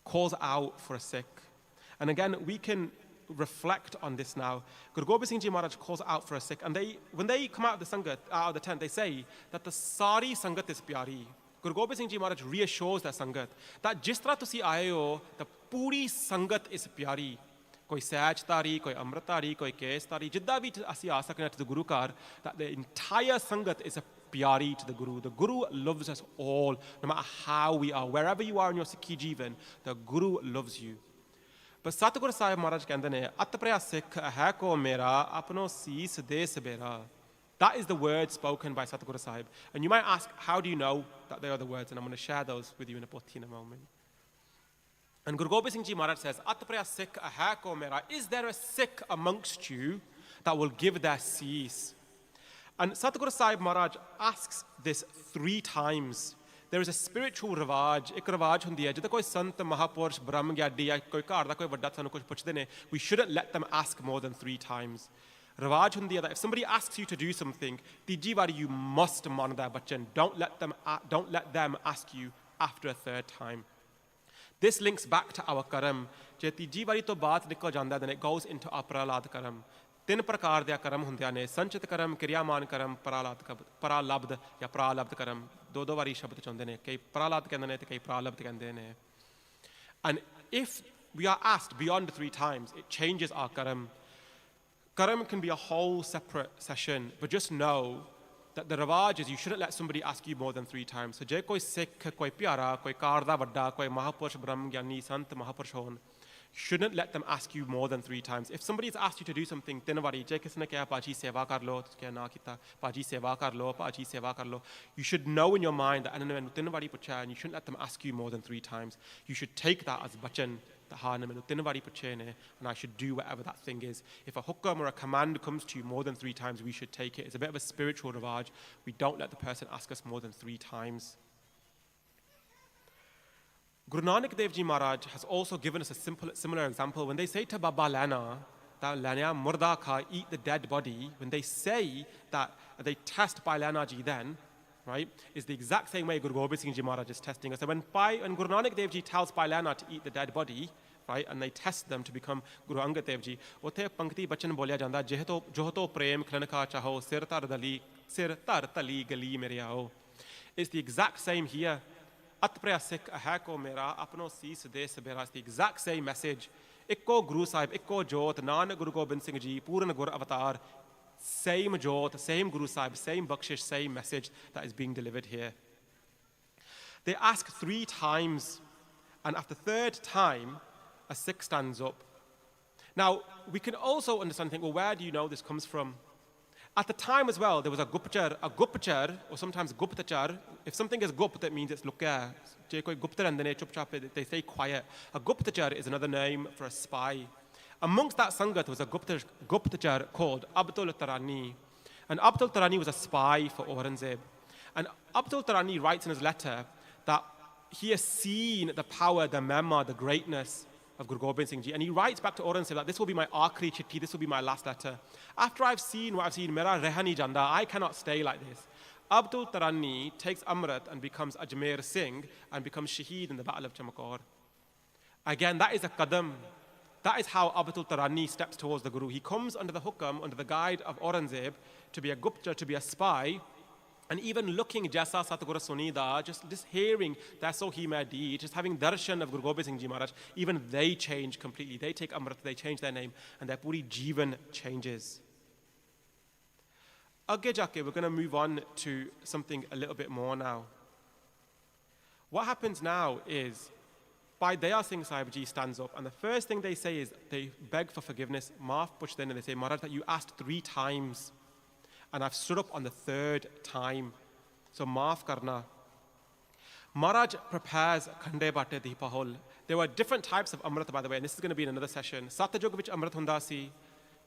calls out for a Sikh. And again, we can reflect on this now. Guru Gobind Singh Ji Maharaj calls out for a Sikh. And when they come out of the Sangat, out of the tent, they say that the Sari Sangat is pyari. Guru Gobind Singh Ji Maharaj reassures their Sangat that jis tarah tusi aaye ho, the puri Sangat is pyari. Koi Sahaj Tari, koi Amrit Tari, koi Kes Tari, jidda bhi asi aa sakne to the Guru Kar, that the entire Sangat is a pyari to the Guru. The Guru loves us all, no matter how we are. Wherever you are in your Sikhi Jeevan, the Guru loves you. But Satguru Sahib Maharaj kehndे ne, Atpraya Sikh hai ko mera, apno sees de sabera. That is the word spoken by Satguru Sahib. And you might ask, how do you know that they are the words? And I'm going to share those with you in a moment. And Guru Gobind Singh Ji Maharaj says, Atpriya Sikh hai ko mera, is there a Sikh amongst you that will give their cease? And Satguru Sahib Maharaj asks this 3 times. There is a spiritual rivaj, ek rivaj hundi hai, jada koi sant, mahapurush, brahma gyadi, ya koi ghar da koi vadda sanu kuch puchde ne, we shouldn't let them ask more than 3 times. Rivaj hundi hai that if somebody asks you to do something, tiji wari you must man their bachan. Don't let them ask you after a 3rd time. This links back to our karam. Je tiji wari to baat nikal janda, then it goes into our pralad karam. 3 प्रकार ਦੇ ਕਰਮ ਹੁੰਦੇ ਨੇ ਸੰਚਿਤ ਕਰਮ ਕਿਰਿਆਮਾਨ ਕਰਮ ਪਰਾਲਬਧ ਜਾਂ ਪ੍ਰਾਲਬਧ ਕਰਮ 2 ਵਾਰੀ ਸ਼ਬਦ ਚਾਹੁੰਦੇ ਨੇ ਕਈ ਪ੍ਰਾਲਬਧ ਕਹਿੰਦੇ ਨੇ ਤੇ ਕਈ ਪ੍ਰਾਲਬਧ ਕਹਿੰਦੇ ਨੇ and if we are asked beyond 3 times it changes our karam can be a whole separate session but just know that the rivaj is you shouldn't let somebody ask you more than 3 times so ਜੇ ਕੋਈ ਸਿੱਖ ਕੋਈ ਪਿਆਰਾ ਕੋਈ ਕਾਰ ਦਾ ਵੱਡਾ ਕੋਈ ਮਹਾਪੁਰਸ਼ ਬ੍ਰਹਮ ਗਿਆਨੀ ਸੰਤ ਮਹਾਪੁਰਸ਼ ਹੋਣ shouldn't let them ask you more than 3 times. If somebody's asked you to do something, tin wari, je kisne kya paji seva kar lo, kya na kita, paji seva kar lo, paji seva kar lo. You should know in your mind that ananu tin wari pucha and you shouldn't let them ask you more than 3 times. You should take that as bachan, that ha ananu tin wari puche ne, and I should do whatever that thing is. If a hukam or a command comes to you more than 3 times, we should take it. It's a bit of a spiritual rivaj. We don't let the person ask us more than 3 times. Guru Nanak Dev Ji Maharaj has also given us a similar example. When they say to Baba Lana, that Lana murda kha, eat the dead body, when they say that, they test by Lana Ji then, right, is the exact same way Guru Gobind Singh Ji Maharaj is testing us. So when Guru Nanak Dev Ji tells Pai Lana to eat the dead body, right, and they test them to become Guru Angad Dev Ji, utte pankti bachan bolya janda, johoto prem khanka chaho, sir tar tali gali mere aao. It's the exact same here. Atpriya Sikh hai ko mera, apno sees de sabera. It's the exact same message. Ikko Guru Sahib, Ikko Jot, Nanak Guru Gobind Singh Ji, Puran Gur Avatar. Same Jot, same Guru Sahib, same Bakshish, same message that is being delivered here. They ask 3 times, and after 3rd time, a Sikh stands up. Now, we can also understand and think, well, where do you know this comes from? At the time as well, there was a guptachar, or sometimes guptachar. If something is gupt, that means it's lukya. They say quiet. A guptachar is another name for a spy. Amongst that sangat was a guptachar called Abdul Tarani. And Abdul Tarani was a spy for Aurangzeb. And Abdul Tarani writes in his letter that he has seen the power, the mema, the greatness of Guru Gobind Singh Ji. And he writes back to Aurangzeb that this will be my aakhri chitti, this will be my last letter. After I've seen what I've seen, mera rehani janda, I cannot stay like this. Abdul Tarani takes Amrit and becomes Ajmer Singh and becomes Shaheed in the Battle of Chamakor. Again, that is a qadam. That is how Abdul Tarani steps towards the Guru. He comes under the hukam, under the guide of Aurangzeb, to be a gupta, to be a spy. And even looking Jaisa Satguru Sunida, just hearing that so he may deed, just having darshan of Guru Gobind Singh Ji Maharaj, even they change completely. They take Amrit, they change their name, and their puri jivan changes. Agge jaake, we're going to move on to something a little bit more now. What happens now is, Bhai Daya Singh Sahib Ji stands up, and the first thing they say is, they beg for forgiveness, maaf puchde, and they say, Maharaj, that you asked 3 times. And I've stood up on the 3rd time. So maaf karna. Maharaj prepares khande bate deepahol. There were different types of amrit, by the way, and this is going to be in another session. Satyug vich amrit hunda si,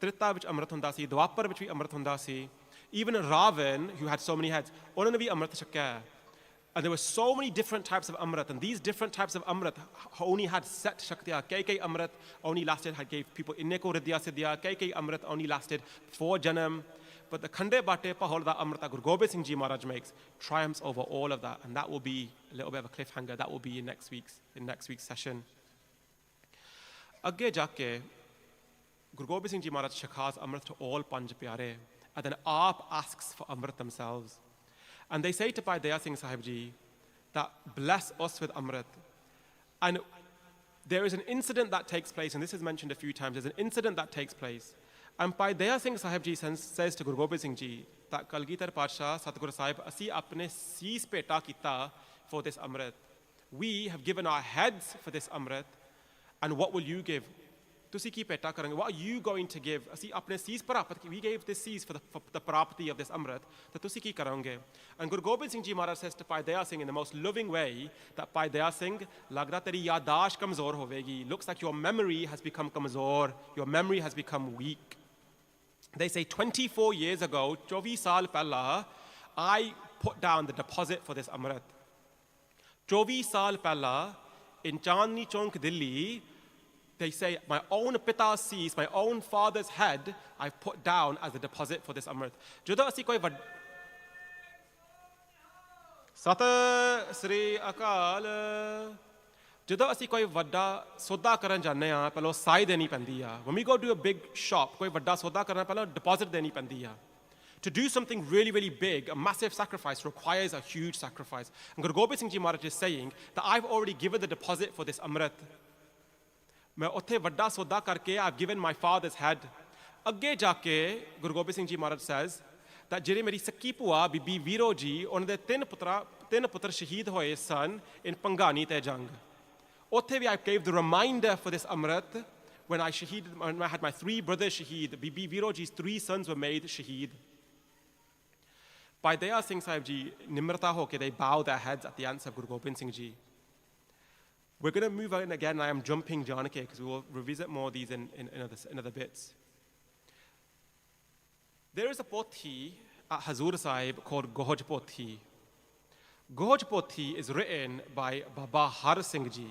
Trita vich amrit hunda si, Dwapar vich amrit hunda si. Even Ravan, who had so many heads, ਉਹਨਾਂ ਨੇ ਵੀ amrit ਛਕਿਆ. And there were so many different types of amrit, and these different types of amrit only had set shaktiya. Kai amrit only lasted, had gave people inne ko ridya siddhya. Kai amrit only lasted 4 janam. But the Khande Bate Pahol that Amrita Guru Gobind Singh Ji Maharaj makes triumphs over all of that, and that will be a little bit of a cliffhanger. That will be in next week's session. Agge jaake Guru Gobind Singh Ji Maharaj shakhas Amrit to all Panj Pyare, and then Aap asks for Amrit themselves. And they say to Bhai Daya Singh Sahib Ji that bless us with Amrit. And there is an incident that takes place, and this is mentioned a few times. There's an incident that takes place. And Bhai Daya Singh Sahib Ji says to Guru Gobind Singh Ji that Kalgitar Pasha Satguru Sahib asi apne sees peta kita for this Amrit. We have given our heads for this Amrit, and what will you give? ਤੁਸੀਂ ਕੀ ਭੇਟਾ ਕਰੋਗੇ? What are you going to give? ਅਸੀਂ ਆਪਣੇ ਸੀਸ ਪ੍ਰਾਪਤ, we gave this seas for the ਪ੍ਰਾਪਤੀ of this amrit, ਤਾਂ ਤੁਸੀਂ ਕੀ ਕਰੋਗੇ? And Guru Gobind Singh Ji Maharaj says to Bhai Daya Singh in the most loving way that Bhai Daya Singh, ਲੱਗਦਾ ਤੇਰੀ ਯਾਦਾਸ਼ਤ ਕਮਜ਼ੋਰ ਹੋਵੇਗੀ. Looks like your memory has become ਕਮਜ਼ੋਰ, your memory has become weak. They say 24 years ago, 24 ਸਾਲ ਪਹਿਲਾਂ, I put down the deposit for this amrit. 24 ਸਾਲ ਪਹਿਲਾਂ, in Chandni Chowk, Delhi, they say, my own pita's seas, my own father's head, I've put down as a deposit for this amrit. ਜਦੋਂ ਅਸੀਂ ਕੋਈ ਸਤਿ ਸ੍ਰੀ ਅਕਾਲ, ਜਦੋਂ ਅਸੀਂ ਕੋਈ ਵੱਡਾ ਸੌਦਾ ਕਰਨ ਜਾਂਦੇ ਹਾਂ, ਪਹਿਲਾਂ ਸਾਈ ਦੇਣੀ ਪੈਂਦੀ ਆ. When we go to a big shop, ਕੋਈ ਵੱਡਾ ਸੌਦਾ ਕਰਨਾ, ਪਹਿਲਾਂ deposit ਦੇਣੀ ਪੈਂਦੀ ਆ. To do something really, really big, a massive sacrifice requires a huge sacrifice. And Guru Gobind Singh Ji Maharaj is saying that I've already given the deposit for this amrit. ਮੈਂ ਉੱਥੇ ਵੱਡਾ ਸੌਦਾ ਕਰਕੇ, I've given my father's head. ਅੱਗੇ ਜਾ ਕੇ Guru Gobind Singh Ji Maharaj says that ਜਿਹੜੇ ਮੇਰੀ ਸੱਕੀ ਭੂਆ ਬੀਬੀ ਵੀਰੋ ਜੀ, ਉਹਨਾਂ ਦੇ ਤਿੰਨ ਪੁੱਤਰ ਸ਼ਹੀਦ ਹੋਏ ਸਨ in ਪੰਗਾਨੀ ਤੇ ਜੰਗ. ਉੱਥੇ ਵੀ I gave the reminder for this amrit when I had my 3 brothers shaheed. Bibi Viro ji's 3 sons were made shaheed. Bhai Daya Singh Sahib ji, nimrata hoke, they bow their heads at the answer of Guru Gobind Singh Ji. We're going to move on again. I am jumping Janake because we will revisit more of these in other bits. There is a pothi at Hazur Sahib called Gohaj Pothi. Gohaj Pothi is written by Baba Har Singh Ji.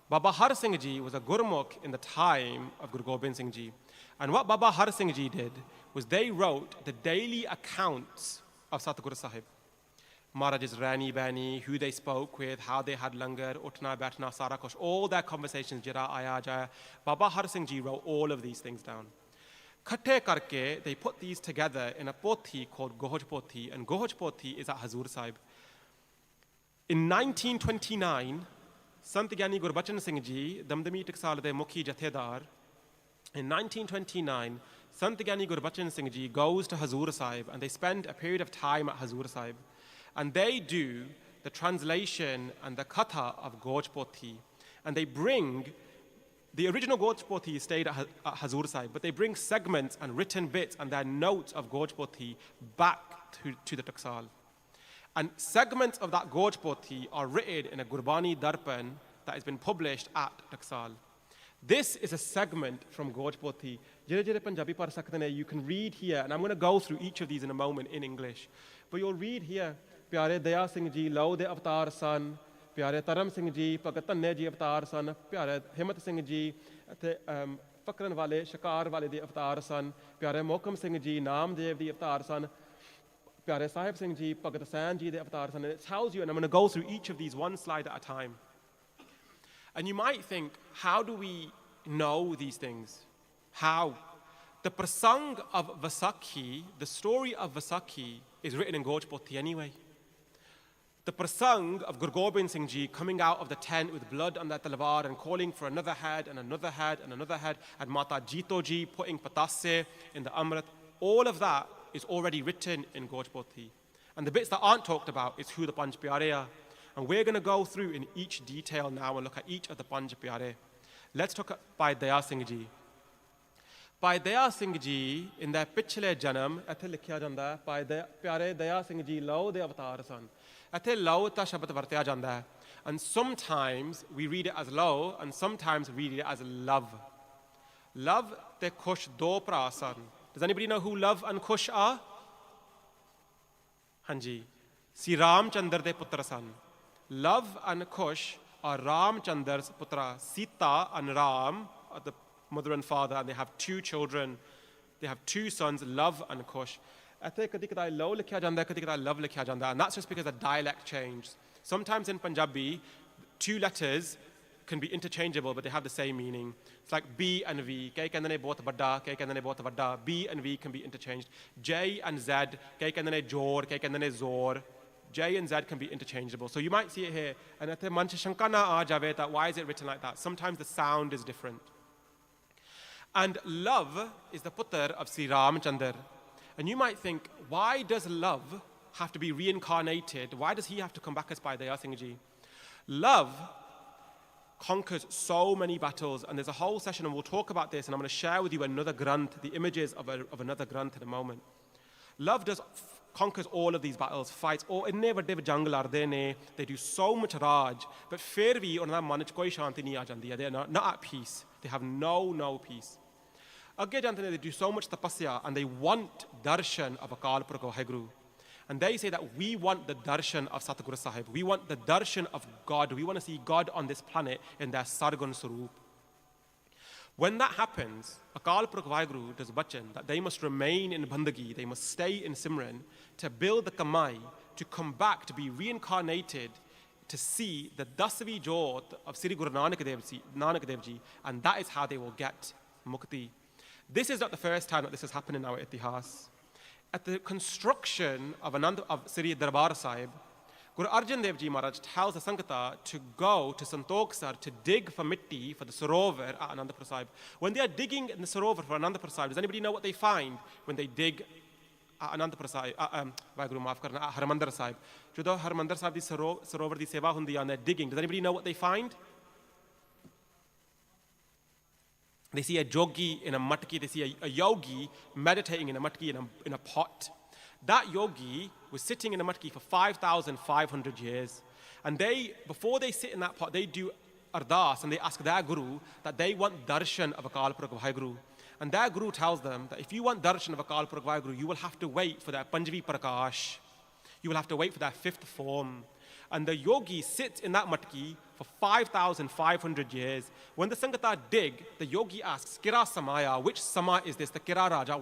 Baba Har Singh Ji was a Gurmukh in the time of Guru Gobind Singh Ji. And what Baba Har Singh Ji did was they wrote the daily accounts of Satguru Sahib. Maharaj's Rani Bani, who they spoke with, how they had langar, utna, baitna, sara kuch, all their conversations, jira, aya, jaya. Baba Har Singh Ji wrote all of these things down. Khatte karke, they put these together in a pothi called Gohaj Pothi, and Gohaj Pothi is at Hazur Sahib. In 1929, Sant Gyani Gurbachan Singh Ji, Damdami Tiksal de Mukhi Jathedar, in 1929, Sant Gyani Gurbachan Singh Ji goes to Hazur Sahib and they spend a period of time at Hazur Sahib. And they do the translation and the katha of Gohaj Pothi. And they bring, the original Gohaj Pothi stayed at Hazur Sahib, but they bring segments and written bits and their notes of Gohaj Pothi back to the Taksal. And segments of that Gohaj Pothi are written in a Gurbani Darpan that has been published at Taksal. This is a segment from Gohaj Pothi. You can read here, and I'm going to go through each of these in a moment in English. But you'll read here, Pyare Daya Singh Ji, Lao de Avatar San, Pyare Taram Singh Ji, Bhagat Tanne Ji Avatar San, Pyare Himmat Singh Ji, Fakran Wale, Shakar Wale de Avatar San, Pyare Mokam Singh Ji, Naam Dev de Avatar San, Pyare Sahib Singh Ji, Bhagat San Ji de Avatar San. And it tells you, and I'm going to go through each of these one slide at a time. And you might think, how do we know these things? How? The prasang of Vasakhi, the story of Vasakhi, is written in Gohaj Pothi anyway. The prasang of Guru Gobind Singh Ji coming out of the tent with blood on that talwar and calling for another head and another head and another head, and Mata Jito Ji putting patasse in the Amrit, all of that is already written in Gohaj Pothi. And the bits that aren't talked about is who the Panj Pyare are. And we're going to go through in each detail now and look at each of the Panj Pyare. Let's talk about Bhai Daya Singh Ji. Bhai Daya Singh Ji, in their Pichhle Janam, ਇੱਥੇ ਲਿਖਿਆ ਜਾਂਦਾ ਹੈ, Bhai Pyare Daya Singh Ji Lao de Avatar San. ਇੱਥੇ Lao ਦਾ ਸ਼ਬਦ ਵਰਤਿਆ ਜਾਂਦਾ ਹੈ. And sometimes we read it as Lao, and sometimes we read it as love. Love te Kush do ਭਰਾ ਸਨ. Does anybody know who Love and Kush are? ਹਾਂਜੀ. Sri Ramchandra de ਪੁੱਤਰ ਸਨ. Love and Kush are Ramchandra's putra. Sita and Ram are the mother and father, and they have 2 children. They have 2 sons, Love and Kush. ਇੱਥੇ ਕਦੀ ਕਦਾਈ ਲਵ ਲਿਖਿਆ ਜਾਂਦਾ, ਕਦੀ ਕਦਾਈ ਲਵ ਲਿਖਿਆ ਜਾਂਦਾ, and that's just because the dialect changed. Sometimes in Punjabi, 2 letters can be interchangeable, but they have the same meaning. It's like B and V. ਕਈ ਕਹਿੰਦੇ ਨੇ ਬਹੁਤ ਵੱਡਾ, ਕਈ ਕਹਿੰਦੇ ਨੇ ਬਹੁਤ ਵੱਡਾ. B and V can be interchanged. J and Z, ਕਈ ਕਹਿੰਦੇ ਨੇ ਜੋਰ, ਕਈ ਕਹਿੰਦੇ ਨੇ ਜ਼ੋਰ. J and Z can be interchangeable. So you might see it here. And ਇੱਥੇ ਮਨ 'ਚ ਸ਼ੰਕਾ ਨਾ ਆ ਜਾਵੇ that why is it written like that? Sometimes the sound is different. And Love is the putter of Sri Ramchandra. And you might think, why does Love have to be reincarnated? Why does he have to come back as Bhai Daya Singh Ji? Love conquers so many battles, and there's a whole session, and we'll talk about this, and I'm going to share with you another Granth, the images of another Granth in a moment. Love conquers all of these battles, fights, inne vadde jang ladde ne, they do so much raj, but fir bhi unna man ch koi shanti nahi aa jandi hai, they are not at peace, they have no peace. Agge jante ne, they do so much tapasya, and they want darshan of Akal Purkh Waheguru. And they say that we want the darshan of Satguru Sahib. We want the darshan of God. We want to see God on this planet in their Sargun Saroop. When that happens, Akal Purkh Waheguru does bachan that they must remain in Bandagi, they must stay in Simran to build the Kamai, to come back, to be reincarnated, to see the Dasavi Jot of Sri Guru Nanak Dev Ji, and that is how they will get mukti. This is not the first time that this has happened in our Itihas. At the construction of Sri Darbar Sahib, Guru Arjan Dev Ji Maharaj tells the Sangata to go to Santokh Sar to dig for mitti for the Sarovar at Anandapur Sahib. When they are digging in the Sarovar for Anandapur Sahib, does anybody know what they find when they dig at Anandapur Sahib? Vaheguru maaf karna, at Harmandir Sahib. ਜਦੋਂ Harmandir Sahib ਦੀ ਸਰੋਵਰ ਦੀ ਸੇਵਾ ਹੁੰਦੀ ਹੈ, and they're digging, does anybody know what they find? They see a yogi in a matki, they see a yogi meditating in a matki, in a pot. That yogi was sitting in a matki for 5,500 years. And before they sit in that pot, they do ardas, and they ask their guru that they want darshan of Akal Purkh Waheguru. And their guru tells them that if you want darshan of Akal Purkh Waheguru, you will have to wait for that Panjvi Prakash. You will have to wait for that fifth form. And the yogi sits in that matki for 5,500 years. When the Sangata dig, the yogi asks, Kira Samaya, which Sama is this? The Kira Raja.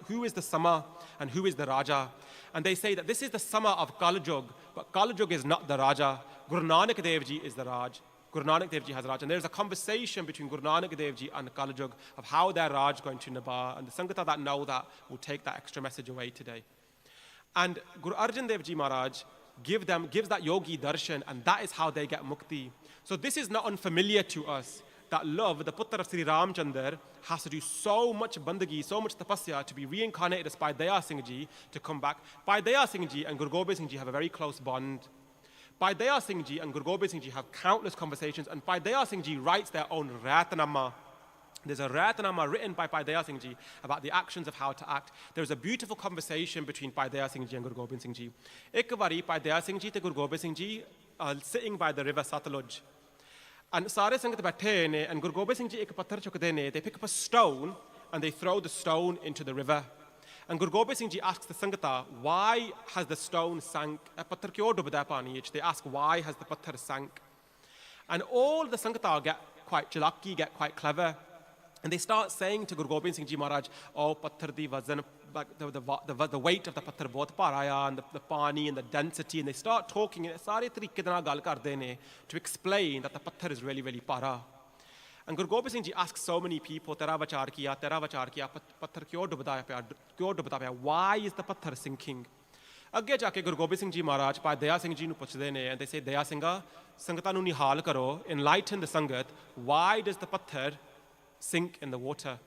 Who is the Sama and who is the Raja? And they say that this is the Sama of Kalajug, but Kalajug is not the Raja. Guru Nanak Dev Ji is the Raj. Guru Nanak Dev Ji has Raj. And there's a conversation between Guru Nanak Dev Ji and Kalajug of how their Raj is going to Nabha. And the Sangata that know that will take that extra message away today. And Guru Arjan Dev Ji Maharaj gives that yogi darshan, and that is how they get mukti. So this is not unfamiliar to us, that love, the Putra of Sri Ramchandar, has to do so much bandagi, so much tapasya to be reincarnated as Pai Daya Singh Ji to come back. Pai Daya Singh Ji and Guru Gobind Singh Ji have a very close bond. Pai Daya Singh Ji and Guru Gobind Singh Ji have countless conversations, and Pai Daya Singh Ji writes their own Ratnama. There's a Ratnama written by Pai Daya Singh Ji about the actions of how to act. There's a beautiful conversation between Pai Daya Singh Ji and Guru Gobind Singh Ji. Ek vari Pai Daya Singh Ji and Guru Gobind Singh Ji are sitting by the river Satluj. And Sare Sangat baithe ne, and Guru Gobind Singh Ji ek patthar chukde ne, they pick up a stone and they throw the stone into the river. And Guru Gobind Singh Ji asks the Sangata, why has the stone sank? Patthar kyo dubda pani? They ask, why has the patthar sank? And all the Sangata get quite chalaki, get quite clever. And they start saying to Guru Gobind Singh Ji Maharaj, oh, patthar di vazan, the weight of the patthar bahut bhara, and the pani and the density, and they start talking in sare tareeke de naal gal karde ne to explain that the patthar is really, really bhara. And Guru Gobind Singh Ji asks so many people, tera vachar kiya, patthar kyo dubda paya, why is the patthar sinking? Agge jaake Guru Gobind Singh Ji Maharaj Pai Daya Singh Ji nu puchde ne, and they say, Daya Singha, Sangata nu nihal karo, enlighten the Sangat, why does the patthar sink in the water?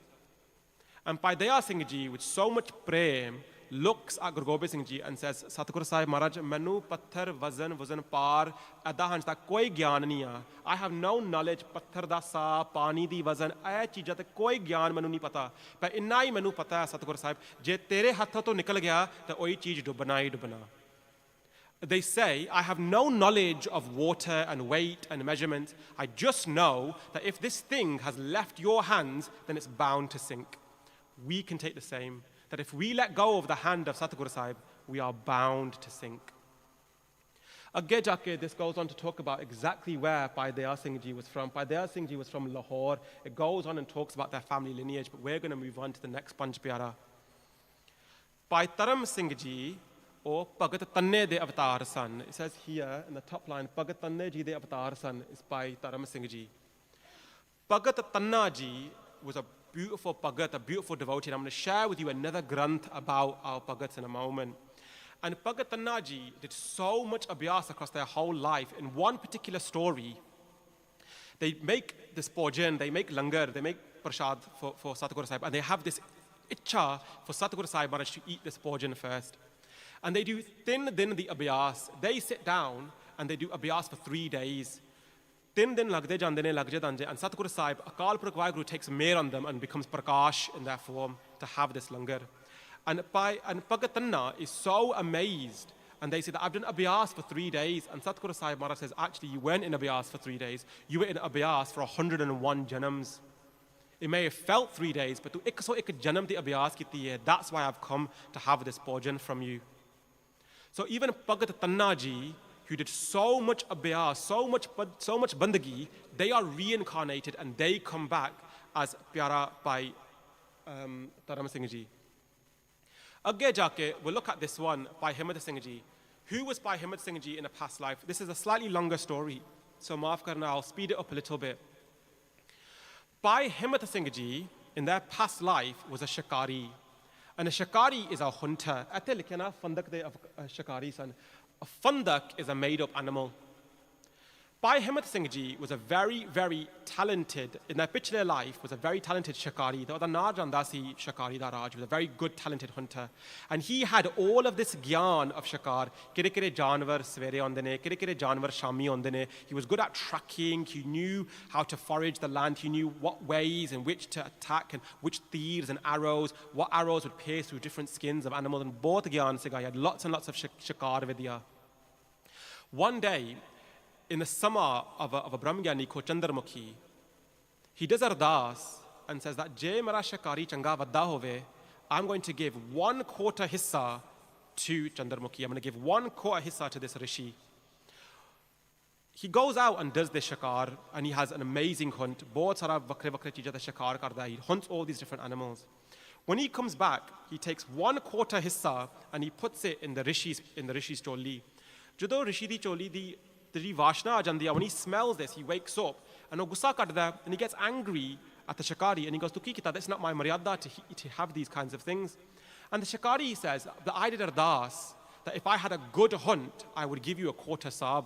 And Pai Daya Singh Ji, with so much prem, looks at Guru Gobind Singh Ji and says, Satguru Sahib Maharaj, manu patthar vazan par adha hanch da koi gyan nahi hai. I have no knowledge patthar da sa, pani di vazan, eh cheezaਂ te koi gyan manu nahi pata. Par inna hi manu pata hai Satguru Sahib, je tere hathon to nikal gaya ta ohi cheez dubna hi dubna. They say, I have no knowledge of water and weight and measurement. I just know that if this thing has left your hands, then it's bound to sink. We can take the same, that if we let go of the hand of Satguru Sahib, we are bound to sink. Agge jaake, this goes on to talk about exactly where Pai Daya Singh Ji was from. Pai Daya Singh Ji was from Lahore. It goes on and talks about their family lineage, but we're going to move on to the next Panj Pyara. Pai Taram Singh Ji, or Bhagat Tanne de Avatar San. It says here in the top line, Bhagat Tanne Ji de Avatar San is by Taram Singh Ji. Bhagat Tanna Ji was a beautiful Bhagat, a beautiful devotee. And I'm going to share with you another Granth about our Bhagats in a moment. And Bhagat Tanna Ji did so much abhyas across their whole life. In one particular story, they make this bhojan, they make langar, they make prasad for Satguru Sahib, and they have this icha for Satguru Sahib Maharaj to eat this bhojan first. And they do din the abhyas. They sit down and they do abhyas for 3 days. 3 din lagde jande ne lag jadanje, and Satguru Sahib, Akal Purkh Waheguru takes mehr on them and becomes Prakash in that form to have this langar. And Bhagat Tanna is so amazed, and they say that I've done Abhyas for 3 days, and Satguru Sahib Maharaj says, actually you weren't in Abhyas for 3 days, you were in Abhyas for 101 janams. It may have felt 3 days, but tu ek janam di Abhyas kiti hai, that's why I've come to have this bhojan from you. So even Bhagat Tanna ji, who did so much abhyas, so much bandagi, they are reincarnated and they come back as Pyara Bhai Dharam Singh ji. Agge jaake, we'll look at this one by Himmat Singh ji. Who was Bhai Himmat Singh ji in a past life? This is a slightly longer story, so maaf karna, I'll speed it up a little bit. Bhai Himmat Singh ji, in their past life, was a shikari. And a shikari is a hunter. Aate likhe na fandak de shikari san. A fandak is a made-up animal. Bhai Himmat Singh ji was a very, very talented, in their pichle life, was a very talented shikari. The na janda si shikari da Raj, was a very good, talented hunter. And he had all of this gyan of shikar. Kire kire janwar svere onde ne, kire kire janwar shami onde ne. He was good at tracking. He knew how to forage the land. He knew what ways in which to attack and which thieves and arrows, what arrows would pierce through different skins of animals. And both gyan se he had lots and lots of shikar vidya. One day, in the summer of a Brahmgyani called Chandramukhi, he does ardas and says that Je mera shikari changa vadda hove, I'm going to give 1/4 hissa to Chandramukhi. I'm going to give 1/4 hissa to this rishi. He goes out and does this shikar, and he has an amazing hunt. Bahut sara vakre vakre cheezain da shikar karda hai. He hunts all these different animals. When he comes back, he takes 1/4 hissa and he puts it in the rishi's choli. Jado rishi di choli di the vashna ajandiya, when he smells this, he wakes up and gussa kadda, and he gets angry at the shikari, and he goes, "Tuki kita, that's not my maryada to have these kinds of things." And the shikari says that I did ardas, that if I had a good hunt, I would give you a 1/4 saab.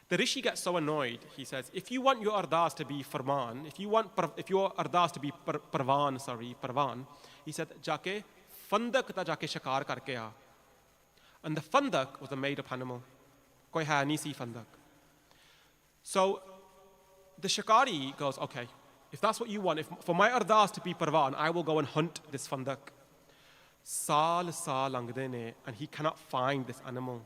The rishi gets so annoyed. He says, "If you want your ardas to be farman, if your ardas to be parvan," he said, "Jaake fandak ta jaake shikar karke aa." And the fandak was a made-up animal. Koi hai nahi si fandak. So the shikari goes, "Okay, if that's what you want, if for my ardas to be parvan, I will go and hunt this fandak." Saal langde ne, and he cannot find this animal.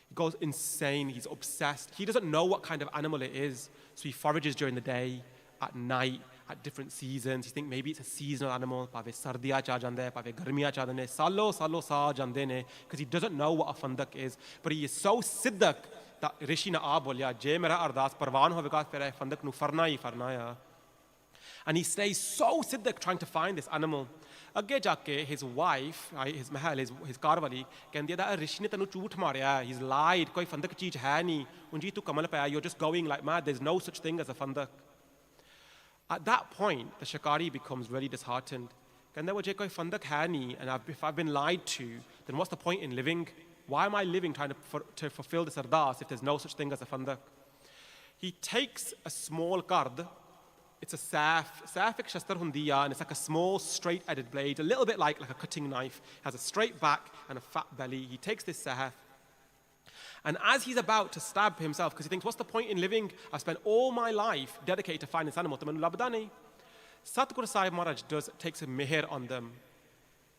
He goes insane. He's obsessed. He doesn't know what kind of animal it is, so he forages during the day, at night, at different seasons. You think maybe it's a seasonal animal. Pave sardiya cha jande, pave garmiya cha jande, salo sa jande ne, because he doesn't know what a fandak is. But he is so siddak that rishi na aa bolya, je mera ardas parvan hovega fir fandak nu farna hi farna ya. And he stays so siddak trying to find this animal. Agge jaake his wife, his mahal, his karwali, कहती है rishi ne tanu झूठ मारया, he's lied, कोई fandak चीज है नहीं, unji tu kamal paya, you're just going like mad, there's no such thing as a fandak. At that point, the shikari becomes really disheartened. And if I've been lied to, then what's the point in living? Why am I living trying to fulfill this ardas if there's no such thing as a fandak? He takes a small kard. It's a safik shastar hundiya, and it's like a small straight-edged blade, a little bit like a cutting knife. It has a straight back and a fat belly. He takes this sahaf. And as he's about to stab himself, because he thinks, what's the point in living? I've spent all my life dedicated to find this animal. Satguru Sahib Maharaj takes a meher on them,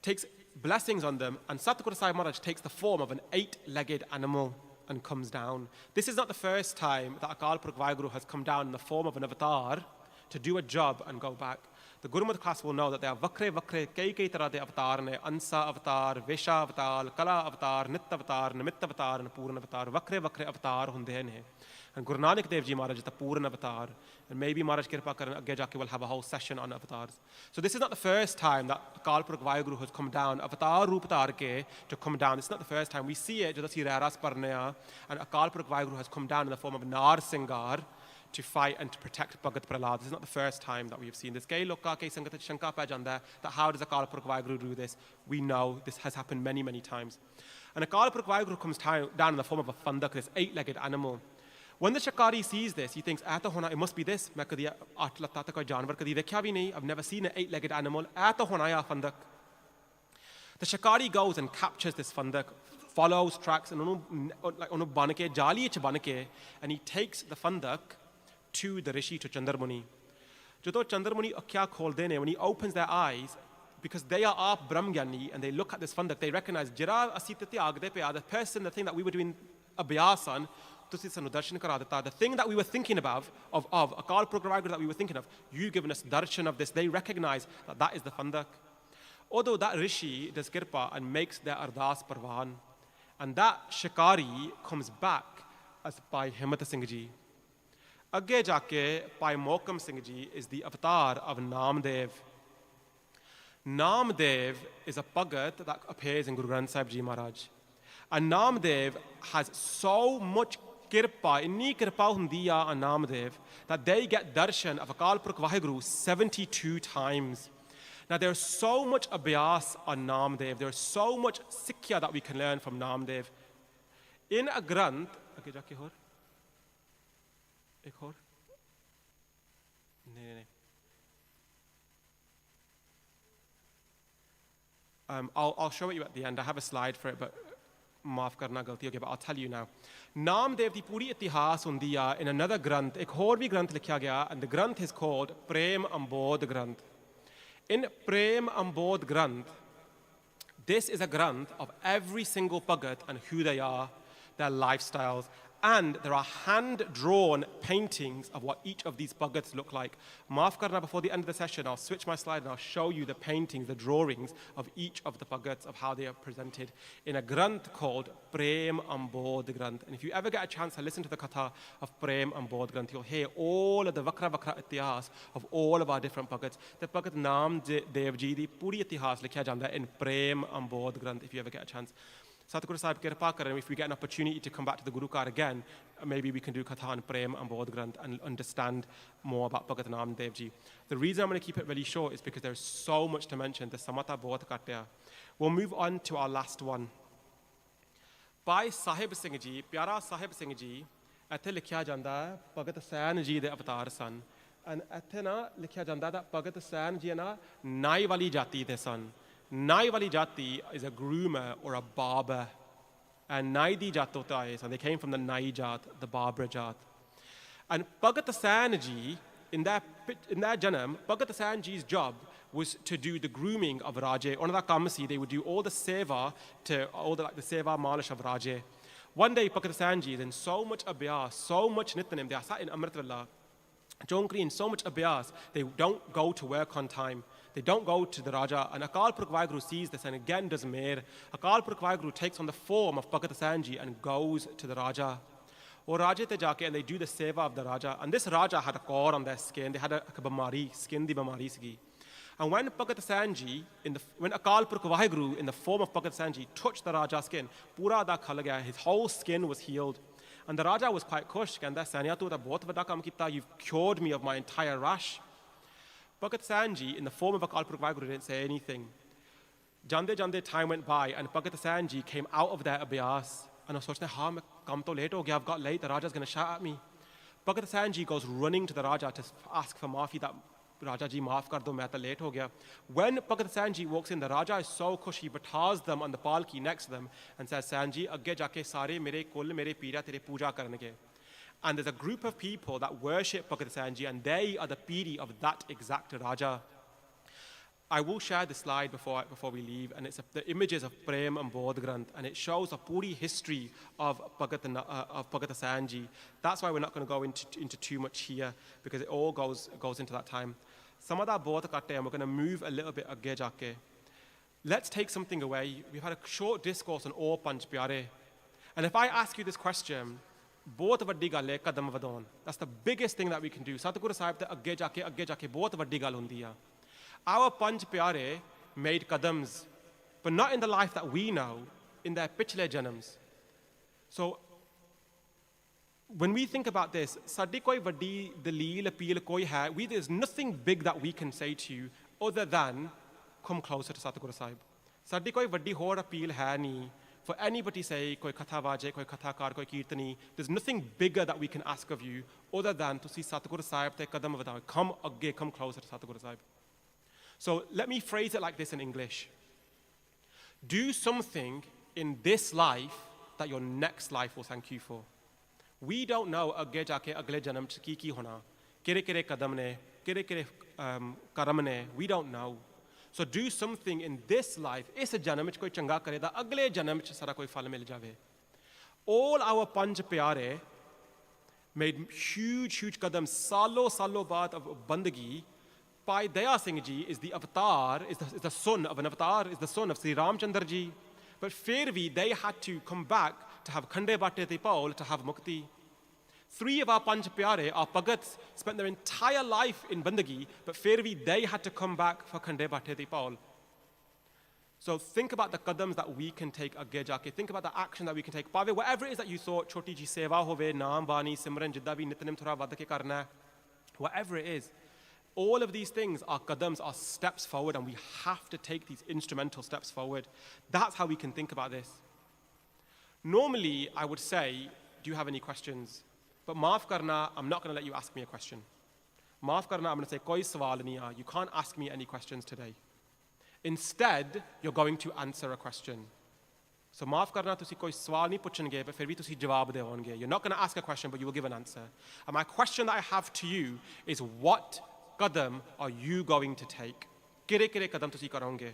takes blessings on them, and Satguru Sahib Maharaj takes the form of an 8-legged animal and comes down. This is not the first time that Akal Purkh Waheguru has come down in the form of an avatar to do a job and go back. The Gurmat class will know that there are vakre, kei tarah de avatar ne, Ansa avatar, Vesha avatar, Kala avatar, Nit avatar, Nimitt avatar, and Purna avatar. Vakre avatar hunde ne. And Guru Nanak Dev Ji Maharaj is the Purna avatar. And maybe Maharaj Kirpa Karan Agge Jaake will have a whole session on avatars. So this is not the first time that Akal Purkh Waheguru has come down, avatar roop tar ke, to come down. It's not the first time. We see it, Jadasi Rehras Parnaya, and Akal Purkh Waheguru has come down in the form of Nar Singar to fight and to protect Bhagat Prahlad. This is not the first time that we have seen this. That how does Akal Purkh Waheguru do this? We know this has happened many, many times. And Akal Purkh Waheguru comes down in the form of a fandak, this 8-legged animal. When the shikari sees this, he thinks, it must be this. I've never seen an 8-legged animal. The shikari goes and captures this fandak, follows tracks and ਉਹਨੂੰ ਬਣ ਕੇ ਜਾਲੀ 'ਚ ਬਣ ਕੇ and he takes the fandak to the rishi to Chandramuni. ਜਦੋਂ ਚੰਦਰਮੁਨੀ ਅੱਖਾਂ ਖੋਲਦੇ ਨੇ when he opens their eyes because they are aap brahmgyani and they look at this fandak they recognize ਜਿਹੜਾ ਅਸੀਂ ਤੇ ਤਿਆਗਦੇ ਪਿਆ the person the thing that we were doing abhyas on ਤੁਸੀਂ ਸਾਨੂੰ ਦਰਸ਼ਨ ਕਰਾ ਦਿੱਤਾ the thing that we were thinking of Akal Purkh that we were thinking of you given us darshan of this they recognize that that is the fandak. Although that rishi does kirpa and makes their ardas parwan and that shikari comes back as Bhai Himmat Singh ji. Agge jaake Bhai Mohkam Singh ji is the avatar of Namdev. Namdev is a Bhagat that appears in Guru Granth Sahib Ji Maharaj. And Namdev has so much kirpa, inni kirpa hundi a on Namdev, that they get darshan of Akal Purkh Vaheguru 72 times. Now there's so much abhyas on Namdev, there's so much sikhya that we can learn from Namdev. In a Granth, agge jaake hor? एक और नहीं I'll show it you at the end. I have a slide for it, but maaf karna galti ho gaya, but I'll tell you now. Namdev di puri itihas hundi a in another Granth, ek hor bhi Granth likhya gaya, and the Granth is called Prem Ambodh Granth. In Prem Ambodh Granth, this is a Granth of every single Bhagat and who they are, their lifestyles, and there are hand-drawn paintings of what each of these Bhagats look like. Maaf karna, before the end of the session, I'll switch my slide and I'll show you the paintings, the drawings of each of the Bhagats, of how they are presented in a Granth called Prem Ambodh Granth. And if you ever get a chance to listen to the Katha of Prem Ambodh Granth, you'll hear all of the Vakra itihas of all of our different Bhagats. The Bhagat Nam Dev Ji di puri itihas likhya janda in Prem Ambodh Granth, if you ever get a chance. Satguru Sahib kirpa karan, if we get an opportunity to come back to the Guru Car again, maybe we can do Katha and Prem and Ambodh Granth and understand more about Bhagat Nam Dev Ji. The reason I'm going to keep it really short is because there's so much to mention. The Samata bahut kat hai. We'll move on to our last one. Bhai Sahib Singh Ji, Pyara Sahib Singh Ji, ਇੱਥੇ ਲਿਖਿਆ ਜਾਂਦਾ ਹੈ Bhagat Sain Ji ਦੇ ਅਵਤਾਰ ਸਨ. And ਇੱਥੇ ਨਾ ਲਿਖਿਆ ਜਾਂਦਾ that Bhagat Sain Ji ਨਾ ਨਾਈ ਵਾਲੀ ਜਾਤੀ ਦੇ ਸਨ. Nai wali jati is a groomer or a barber. And Nai di jatota is, and they came from the Nai jat, the Barbara jat. And Bhagat Sain Ji, in their janam, Bhagat Sain Ji's job was to do the grooming of Raje. On that kamasi, they would do all the seva, all the seva malish of Raje. One day, Bhagat Sain Ji is in so much abhyas, so much nityanim, they are sat in Amritvilla, Jonkri in so much abhyas, they don't go to work on time. They don't go to the Raja. And Akal Purkh Vaheguru sees this and again does mehr. Akal Purkh Vaheguru takes on the form of Bhagat Sain Ji and goes to the Raja. Or Raja te jaake and they do the seva of the Raja. And this Raja had a kaur on their skin. They had a bamari, skin di bamari sigi. And when Bhagat Sain Ji, when Akal Purkh Vaheguru in the form of Bhagat Sain Ji touched the Raja's skin, pura da khal gaya, his whole skin was healed. And the Raja was quite khush. Kehanda Sainiya tu ta bahut vada kam kita, you've cured me of my entire rash. Bhagat Sain Ji, in the form of Akal Purkh Vaheguru, didn't say anything. Jande time went by, and Bhagat Sain Ji came out of their abhyas. And I was thinking, main kam to late ho gaya, I've got late, the Raja's going to shout at me. Bhagat Sain Ji goes running to the Raja to ask for maafi, that Raja Ji maaf kar do, main to late ho gaya. When Bhagat Sain Ji walks in, the Raja is so khush, he batas them on the palki next to them and says, Sain Ji, agge jaake sare mere kul, mere pira tere puja karnege. And there's a group of people that worship Bhagat Sain Ji, and they are the piri of that exact Raja. I will share the slide before we leave, and it's the images of Prem Ambodh Granth, and it shows a puri history of Bhagat Sain Ji. That's why we're not going to go into too much here, because it all goes into that time. Samada bahut katte, and we're going to move a little bit agge jaake. Let's take something away. We've had a short discourse on all Panch Pyare. And if I ask you this question, ਬਹੁਤ ਵੱਡੀ ਗੱਲ ਹੈ ਕਦਮ ਵਧਾਉਣ. That's the biggest thing that we can do. Satguru Sahib ਤੇ ਅੱਗੇ ਜਾ ਕੇ ਬਹੁਤ ਵੱਡੀ ਗੱਲ ਹੁੰਦੀ ਆ. Our Panch Pyare made kadams, but not in the life that we know, in their pichle janams. So when we think about this, ਸਾਡੀ ਕੋਈ ਵੱਡੀ ਦਲੀਲ appeal ਕੋਈ ਹੈ, there's nothing big that we can say to you other than come closer to Satguru Sahib. ਸਾਡੀ ਕੋਈ ਵੱਡੀ ਹੋਰ appeal ਹੈ ਨਹੀਂ. For anybody say, koi katha vaje, koi katha kar, koi kirtani, there's nothing bigger that we can ask of you other than to see Satguru Sahib te kadam vadao. Come agge, come closer to Satguru Sahib. So let me phrase it like this in English. Do something in this life that your next life will thank you for. We don't know ਅੱਗੇ ਜਾ ਕੇ ਅਗਲੇ ਜਨਮ 'ਚ ਕੀ ਹੋਣਾ, ਕਿਹੜੇ ਕਦਮ ਨੇ, ਕਿਹੜੇ ਕਰਮ ਨੇ, we don't know. So do something in this life, ਇਸ ਜਨਮ 'ਚ ਕੋਈ ਚੰਗਾ ਕਰੇ ਤਾਂ ਅਗਲੇ ਜਨਮ 'ਚ ਸਾਰਾ ਕੋਈ ਫਲ ਮਿਲ ਜਾਵੇ. All our ਪੰਜ ਪਿਆਰੇ made huge qadam, salo baad of bandagi. Bhai Daya Singh ji is the avatar, is the son of an avatar, is the son of Sri Ramchandra ji. But Fairvi, they had to come back to have Khande Bhatte Te Paul, to have Mukti. 3 of our Panch Pyare, our Bhagats, spent their entire life in Bandagi, but Fairvi, they had to come back for Khande Bhatte Te Paul. So think about the qadams that we can take agge jaake. Think about the action that we can take. Bhave, whatever it is that you thought, choti ji seva hove, naam bani, simran, jidda bhi nitnem thora vad ke karna hai, whatever it is, all of these things are qadams, are steps forward, and we have to take these instrumental steps forward. That's how we can think about this. Normally, I would say, do you have any questions? But maaf karna, I'm not going to let you ask me a question. Maaf karna, I'm going to say, koi sawal nahi hai. You can't ask me any questions today. Instead, you're going to answer a question. So maaf karna, tusi koi sawal nahi puchenge, but fir bhi tusi jawab devonge. You're not going to ask a question, but you will give an answer. And my question that I have to you is, what qadam are you going to take? Kire qadam tusi karonge?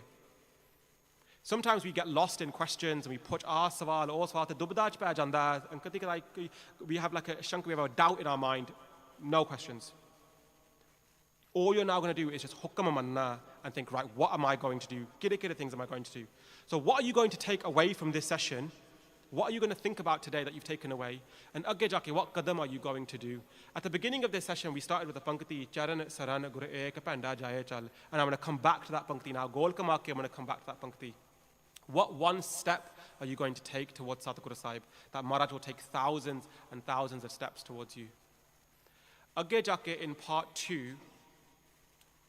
Sometimes we get lost in questions and we put our sawal or sawal te dubda ch pa janda, and kadi kadai we have like a shunk, we have a doubt in our mind. No questions. All you're now going to do is just hukam manna and think, right, what am I going to do? Kire things am I going to do? So what are you going to take away from this session? What are you going to think about today that you've taken away? And agge jaake, what qadam are you going to do? At the beginning of this session, we started with the pankti, charan saran gure ek panda jaye chal. And I'm going to come back to that pankti now. Gol kama ke, I'm going to come back to that pankti. What one step are you going to take towards Satguru Sahib? That Maharaj will take thousands and thousands of steps towards you. Agge jaake, in part 2,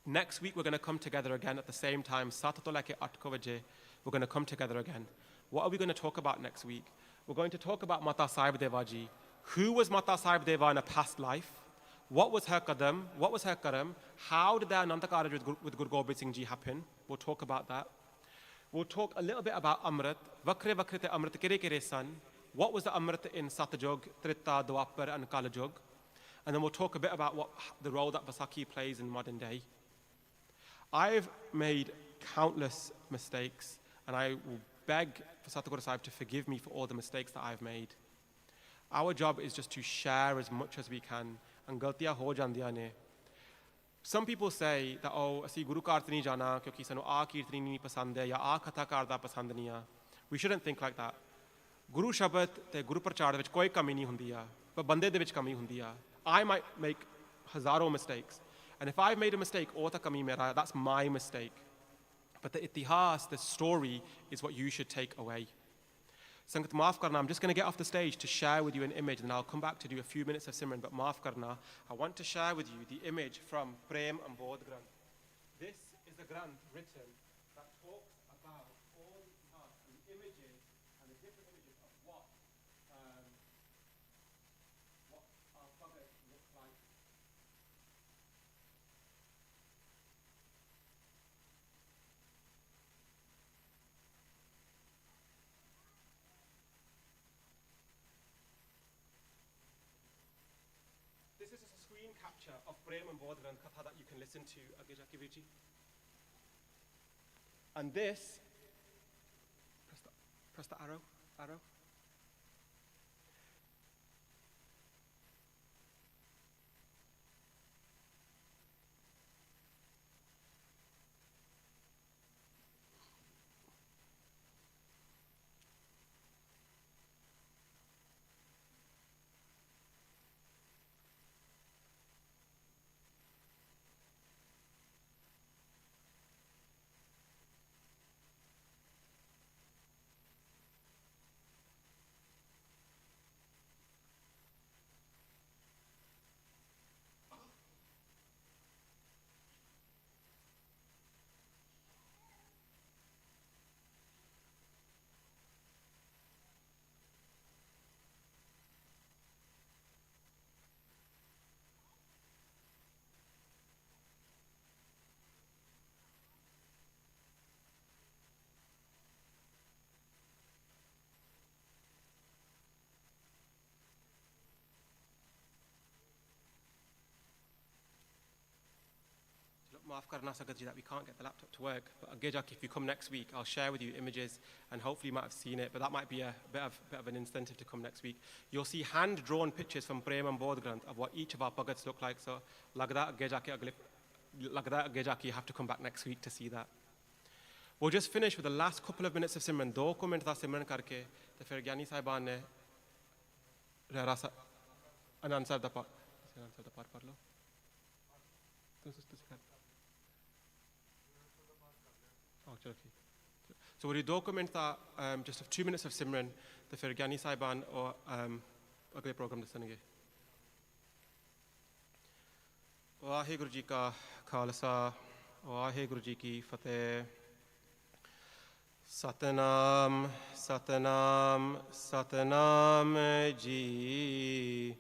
next week we're going to come together again at the same time. 7 to leke 8 baje, we're going to come together again. What are we going to talk about next week? We're going to talk about Mata Sahib Deva ji. Who was Mata Sahib Deva in a past life? What was her qadam? What was her karam? How did the Ananta Karaj with Guru Gobind Singh ji happen? We'll talk about that. We'll talk a little bit about Amrit. Vakre vakre te Amrit kere kere san. What was the Amrit in Satyajug, Trita, Dwapar and Kalajug? And then we'll talk a bit about what the role that Vaisakhi plays in modern day. I've made countless mistakes, and I will beg for Satguru Sahib to forgive me for all the mistakes that I've made. Our job is just to share as much as we can. And galtiyan ho jandiyan ne. Some people say that, oh, ਅਸੀਂ ਗੁਰੂ ਘਰ ਤੇ ਨਹੀਂ ਜਾਣਾ ਕਿਉਂਕਿ ਸਾਨੂੰ ਆ ਕੀਰਤਨੀ ਨਹੀਂ ਪਸੰਦ ਹੈ ਜਾਂ ਆ ਕਥਾਕਾਰ ਦਾ ਪਸੰਦ ਨਹੀਂ ਆ. We shouldn't think like that. ਗੁਰੂ ਸ਼ਬਦ ਤੇ ਗੁਰੂ ਪ੍ਰਚਾਰ ਦੇ ਵਿੱਚ ਕੋਈ ਕਮੀ ਨਹੀਂ ਹੁੰਦੀ ਆ, ਪਰ ਬੰਦੇ ਦੇ ਵਿੱਚ ਕਮੀ ਹੁੰਦੀ ਆ. I might make ਹਜ਼ਾਰਾਂ mistakes. And if I've made a mistake, ਉਹ ਤਾਂ ਕਮੀ ਮੇਰਾ, that's my mistake. But the itihas, the story, is what you should take away. Sangat maaf karna, I'm just going to get off the stage to share with you an image, and I'll come back to do a few minutes of Simran, but maaf karna, I want to share with you the image from Prem and Bodh Granth. This is the Granth written that talks about all the itihas and the images and the different images of what our Bhagat looks like. This is a screen capture of Prem and Bodh Granth Katha that you can listen to, Agge Jakiviji. And this, press the arrow. Maaf karna Sagat ji that we can't get the laptop to work. But Agge Jake, if you come next week, I'll share with you images and hopefully you might have seen it. But that might be a bit of an incentive to come next week. You'll see hand-drawn pictures from Prem and Bodh Granth of what each of our Bhagats look like. So Lagda Agge Jake, you have to come back next week to see that. We'll just finish with the last couple of minutes of Simran. 2 minutes ਦਾ ਸਿਮਰਨ ਕਰਕੇ ਤੇ ਫਿਰ ਗਿਆਨੀ ਸਾਹਿਬਾਨ ਨੇ ਰਹਿਰਾ ਆਨੰਦ ਸਾਹਿਬ ਦਾ ਪਾਠ ਪੜ੍ਹ ਲਓ ਤੁਸੀਂ ਕਰ ਚਲੋ ਠੀਕ So we'll do 2 minutes just 2 minutes of Simran ਤੇ ਫਿਰ ਗਿਆਨੀ ਸਾਹਿਬਾਨ ਔਰ ਅਗਲੇ ਪ੍ਰੋਗਰਾਮ ਦੱਸਣਗੇ ਵਾਹਿਗੁਰੂ ਜੀ ਕਾ ਖਾਲਸਾ ਵਾਹਿਗੁਰੂ ਜੀ ਕੀ ਫਤਿਹ Satnam, Satnam, Satnam ji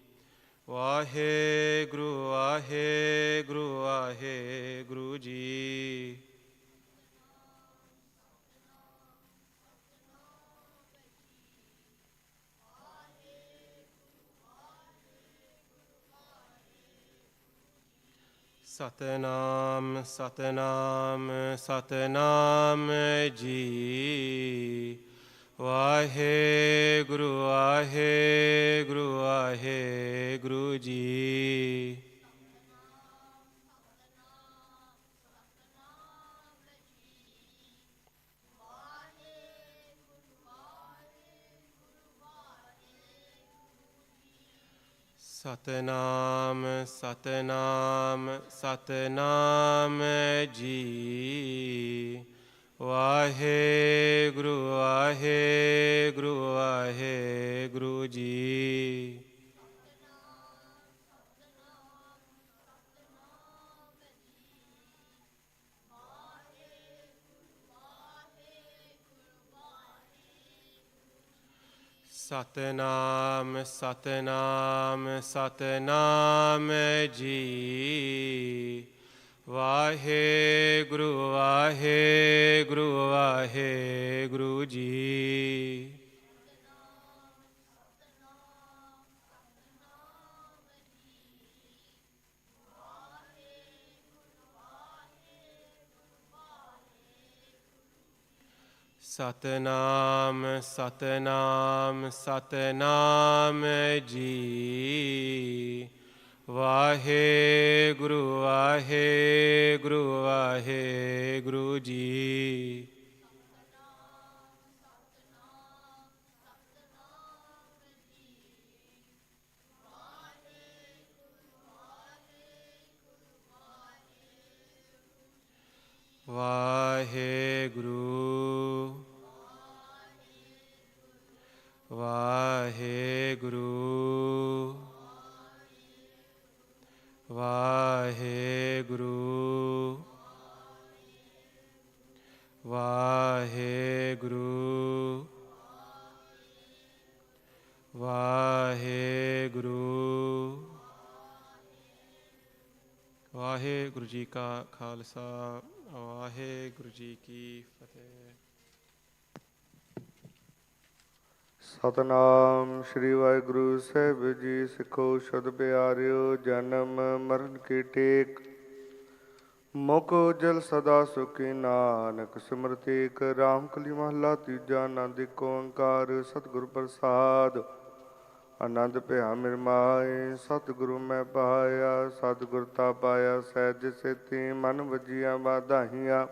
Vaheguru, Vaheguru, Vaheguru ji Satnam, Satnam, Satnam ji Vaheguru, Vaheguru, Vaheguru ji Satnam, Satnam, Satnam ji Vaheguru, Vaheguru, Vaheguru ji Satnam, Satnam, Satnam ji Vaheguru, Vaheguru, Vaheguru ji Satnam, Satnam, Satnam ji Vaheguru, Vaheguru, Vaheguru ji Vaheguru, Vaheguru, Vaheguru, Vaheguru, Vaheguru, Vaheguru ji ka khalsa Waheguru ji ਕੀ ਫਤਿਹ ਸਤਨਾਮ ਸ਼੍ਰੀ ਵਾਹਿਗੁਰੂ ਸਾਹਿਬ ਜੀ ਸਿੱਖੋ ਸ਼ੁੱਧ ਪਿਆਰਿਓ ਜਨਮ ਮਰਨ ਕੀ ਟੇਕ ਮੁਖ ਉਜਲ ਸਦਾ ਸੁਖੀ ਨਾਨਕ ਸਿਮਰਤਿ ਏਕ ਰਾਮ ਕਲੀ ਮਹਲਾ ਤੀਜਾ ਆਨੰਦ ਏਕ ਓੰਕਾਰ ਸਤਿਗੁਰ ਪ੍ਰਸਾਦ ਆਨੰਦ ਭਇਆ ਮਿਰਮਾਏ ਸਤਿਗੁਰੂ ਮੈਂ ਪਾਇਆ ਸਤਿਗੁਰ ਤਾ ਪਾਇਆ ਸਹਿਜ ਸੇਤੀ ਮਨ ਵਜੀਆਂ ਵਾਧਾਈਆਂ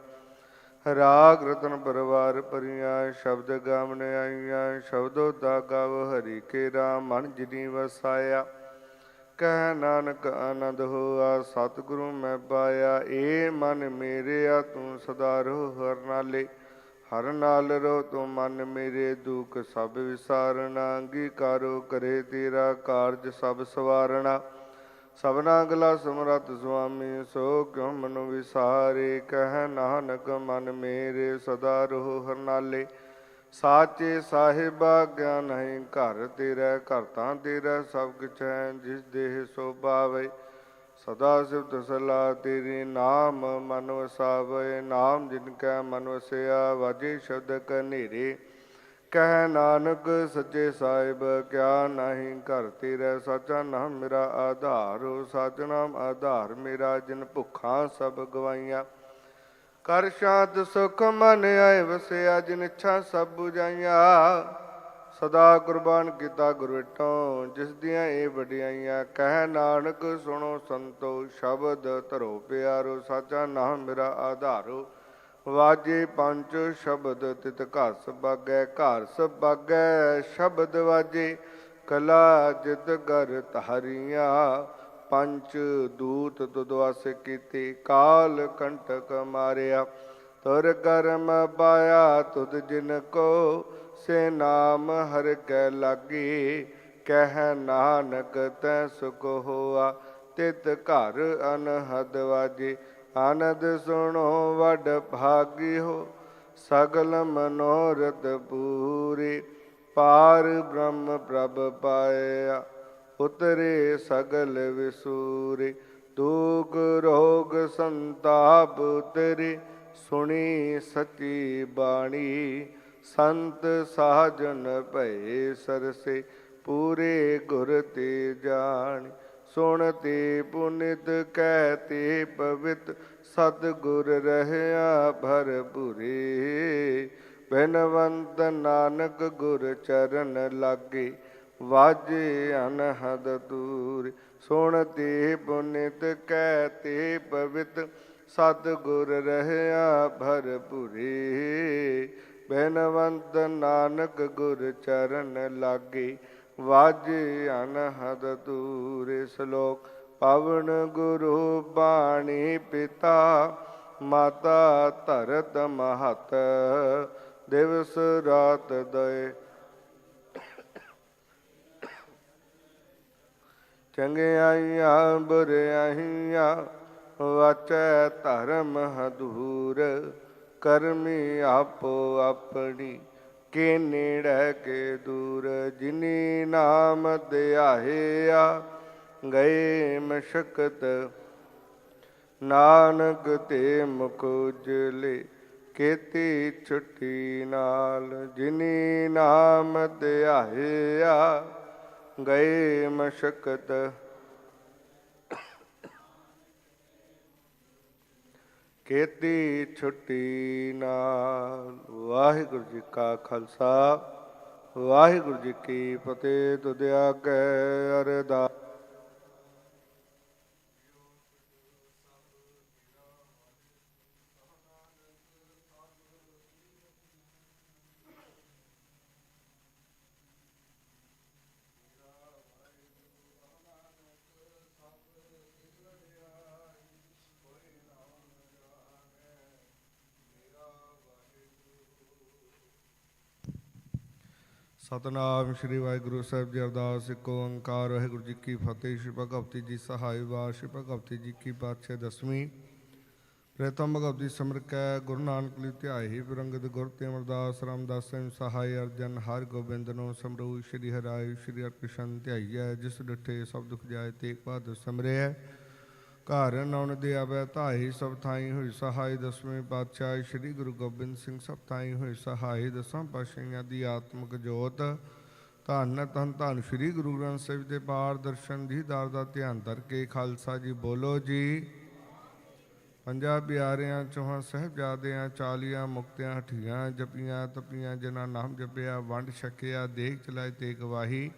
ਰਾਗ ਰਤਨ ਪਰਵਾਰ ਭਰੀਆਂ ਸ਼ਬਦ ਗਾਵਨ ਆਈਆਂ ਸ਼ਬਦੋ ਦਾ ਗਾਵ ਹਰੀ ਕੇ ਰਾਮ ਮਨ ਜਿਨੀ ਵਸਾਇਆ ਕਹਿ ਨਾਨਕ ਆਨੰਦ ਹੋਆ ਸਤਿਗੁਰੂ ਮੈਂ ਪਾਇਆ ਏ ਮਨ ਮੇਰਿਆ ਤੂੰ ਸਦਾ ਰਹੁ ਹਰ ਨਾਲੇ ਹਰ ਨਾਲ ਰੋ ਤੂੰ ਮਨ ਮੇਰੇ ਦੁਖ ਸਭ ਵਿਸਾਰਨਾ ਅੰਗੀਕਾਰੋ ਕਰੇ ਤੇਰਾ ਕਾਰਜ ਸਭ ਸਵਾਰਣਾ ਸਭਨਾ ਗਲਾ ਸਮਰੱਥ ਸੁਆਮੀ ਸੋ ਕਿਉ ਮਨੁ ਵਿਸਾਰੇ ਕਹਿ ਨਾਨਕ ਮਨ ਮੇਰੇ ਸਦਾ ਰਹੋ ਹਰ ਨਾਲੇ ਸਾਚੇ ਸਾਹਿਬਾ ਗਿਆਨ ਨਹੀਂ ਘਰ ਤੇਰਾ ਘਰ ਤਾਂ ਤੇਰਾ ਸਭ ਕੁਛ ਹੈ ਜਿਸ ਦੇਹ ਸੋ ਪਾਵੇ ਸਦਾ ਸਿਫਤ ਸਲਾਹ ਤੇਰੀ ਨਾਮ ਮਨ ਵਸਾਵੇ ਨਾਮ ਜਿਨ ਕੈ ਮਨ ਵਸਿਆ ਵਾਜੇ ਸ਼ਬਦ ਕਨੇਰੇ ਕਹਿ ਨਾਨਕ ਸੱਚੇ ਸਾਹਿਬ ਕਿਆ ਨਹੀਂ ਘਰ ਤੇਰੇ, ਸਾਚਾ ਨਾਮ ਮੇਰਾ ਆਧਾਰ। ਸਚ ਨਾਮ ਆਧਾਰ ਮੇਰਾ, ਜਿਨ ਭੁੱਖਾਂ ਸਭ ਗਵਾਈਆਂ। ਕਰ ਸ਼ਾਂਤ ਸੁਖ ਮਨ ਆਏ ਵਸਿਆ, ਜਿਨ ਇੱਛਾ ਸਭ ਬੁਝਾਈਆਂ। ਸਦਾ ਕੁਰਬਾਨ ਕੀਤਾ ਗੁਰ ਵਿਟੋਂ, ਜਿਸ ਦੀਆਂ ਇਹ ਵਡਿਆਈਆਂ। ਕਹਿ ਨਾਨਕ ਸੁਣੋ ਸੰਤੋ, ਸ਼ਬਦ ਧਰੋ ਪਿਆਰੋ। ਸਾਚਾ ਨਾਮ ਮੇਰਾ ਆਧਾਰੋ, ਵਾਜੇ ਪੰਜ ਸ਼ਬਦ ਤਿਤ ਘਰ ਸਬਾਗੈ। ਘਰ ਸਬਾਗੈ ਸ਼ਬਦ ਵਾਜੇ, ਕਲਾ ਜਿਤ ਗਰ ਧਾਰੀਆਂ। ਪੰਚ ਦੂਤ ਤੁਧ ਵਸ ਕੀਤੇ, ਕਾਲ ਕੰਟਕ ਮਾਰਿਆ। ਤੁਰ ਕਰਮ ਪਾਇਆ ਤੁਧ ਜਿਨ ਕੋ, ਸੇ ਨਾਮ ਹਰਿ ਕੈ ਲਾਗੀ। ਕਹਿ ਨਾਨਕ ਤੈ ਸੁਖ ਹੋਆ, ਤਿਤ ਘਰ ਅਨਹਦ ਵਾਜੇ। ਆਨੰਦ ਸੁਣੋ ਵਡ ਭਾਗਿਓ, ਸਗਲ ਮਨੋਰਥ ਪੂਰੇ। ਪਾਰ ਬ੍ਰਹਮ ਪ੍ਰਭ ਪਾਇਆ, ਉਤਰੇ ਸਗਲ ਵਿਸੂਰੇ। ਦੁਖ ਰੋਗ ਸੰਤਾਪ ਉਤਰੇ, ਸੁਣੀ ਸਚੀ ਬਾਣੀ। ਸੰਤ ਸਾਜਨ ਭਏ ਸਰਸੇ, ਪੂਰੇ ਗੁਰ ਤੇ ਜਾਣੀ। ਸੁਣ ਤੇ ਪੁਨਿਤ ਕਹਿ ਤੇ ਪਵਿੱਤ, ਸਤਿਗੁਰ ਰਹਿਆ ਭਰਪੂਰੇ। ਬਿਨਵੰਤ ਨਾਨਕ ਗੁਰ ਚਰਨ ਲਾਗੇ, ਵਾਜੇ ਅਨਹਦ ਤੂਰੇ। ਸੁਣ ਤੇ ਪੁਨਿਤ ਕਹਿ ਤੇ ਪਵਿੱਤ, ਸਤਿਗੁਰ ਰਹਿਆ ਭਰਪੂਰੇ। ਬਿਨਵੰਤ ਨਾਨਕ ਗੁਰ ਚਰਨ ਲਾਗੇ, ਵਾਜੇ ਅਨਹਦ ਤੂਰੇ। ਸ਼ਲੋਕ ਪਵਨ ਗੁਰੂ ਬਾਣੀ ਪਿਤਾ, ਮਾਤਾ ਧਰਤ ਮਹਤ। ਦਿਵਸ ਰਾਤ ਦਏ ਚੰਗਿਆਈਆਂ ਬੁਰਿਆਈਆਂ, ਵਾਚੈ ਧਰਮ ਹਦੂਰ। ਕਰਮੀ ਆਪੋ ਆਪਣੀ, ਕੇ ਨੇੜੇ ਕੇ ਦੂਰ। ਜਿਨੀ ਨਾਮ ਧਿਆਇਆ, ਗਏ ਮਸ਼ਕਤ। ਨਾਨਕ ਤੇ ਮੁਖ ਉਜਲੇ, ਕੀਤੀ ਛੁੱਟੀ ਨਾਲ। ਜਿਨੀ ਨਾਮ ਧਿਆਇਆ, ਗਏ ਮਸ਼ਕਤ। ਕੀਤੀ ਛੁੱਟੀ ਨਾਲ। ਵਾਹਿਗੁਰੂ ਜੀ ਕਾ ਖਾਲਸਾ, ਵਾਹਿਗੁਰੂ ਜੀ ਕੀ ਫਤਿਹ। ਤੁਧ ਆਗੇ ਅਰਦਾਸ। ਸਤਨਾਮ ਸ਼੍ਰੀ ਵਾਹਿਗੁਰੂ ਸਾਹਿਬ ਜੀ। ਅਰਦਾਸ ਇੱਕ ਓੰਕਾਰ। ਵਾਹਿਗੁਰੂ ਜੀ ਕੀ ਫਤਿਹ। ਸ਼੍ਰੀ ਭਗਵਤੀ ਜੀ ਸਹਾਇ ਵਾਰ। ਸ਼੍ਰੀ ਭਗਵਤੀ ਜੀ ਕੀ ਪਾਤਸ਼ਾਹ ਦਸਵੀਂ। ਪ੍ਰਥਮ ਭਗਵਤੀ ਸਿਮਰ ਕੈ, ਗੁਰੂ ਨਾਨਕ ਲਈ ਧਿਆਏ। ਬਿਰੰਗਦ ਗੁਰ ਤੇ ਅਮਰਦਾਸ ਰਾਮਦਾਸ ਸਿੰਘ ਸਹਾਇ। ਅਰਜਨ ਹਰ ਗੋਬਿੰਦ ਨੂੰ ਸਮਰੂ। ਸ਼੍ਰੀ ਹਰਿ ਸ਼੍ਰੀ ਹਰਿਕ੍ਰਿਸ਼ਨ ਧਿਆਈਐ। ਜਿਸ ਡਿਠੇ ਸਭ ਦੁਖ ਜਾਏ, ਤੇਗ ਬਹਾਦਰ ਸਿਮਰਿਐ। ਘਰ ਨੌਨ ਦੇ ਆਵੈ ਧਾਈ, ਸਭ ਥਾਈ ਹੋਈ ਸਹਾਈ। ਦਸਵੇਂ ਪਾਤਸ਼ਾਹ ਸ਼੍ਰੀ ਗੁਰੂ ਗੋਬਿੰਦ ਸਿੰਘ ਸਭ ਥਾਈ ਹੋਏ ਸਹਾਈ। ਦਸਾਂ ਪਾਤਸ਼ਾਹੀਆਂ ਦੀ ਆਤਮਿਕ ਜੋਤ। ਧੰਨ ਧੰਨ ਧੰਨ ਸ਼੍ਰੀ ਗੁਰੂ ਗ੍ਰੰਥ ਸਾਹਿਬ ਦੇ ਪਾਰ ਦਰਸ਼ਨ ਦੀਦਾਰ ਦਾ ਧਿਆਨ ਧਰ ਕੇ ਖਾਲਸਾ ਜੀ ਬੋਲੋ ਜੀ। ਪੰਜਾਂ ਪਿਆਰਿਆਂ, ਚੌਹਾਂ ਸਾਹਿਬਜ਼ਾਦਿਆਂ, 40 ਮੁਕਤਿਆਂ ਹਠੀਆਂ। ਜਪੀਆਂ ਤਪੀਆਂ ਜਿਨ੍ਹਾਂ ਨਾਮ ਜਪਿਆ, ਵੰਡ ਛਕਿਆ, ਦੇਗ ਚਲਾਏ ਤੇ ਗਵਾਹੀ।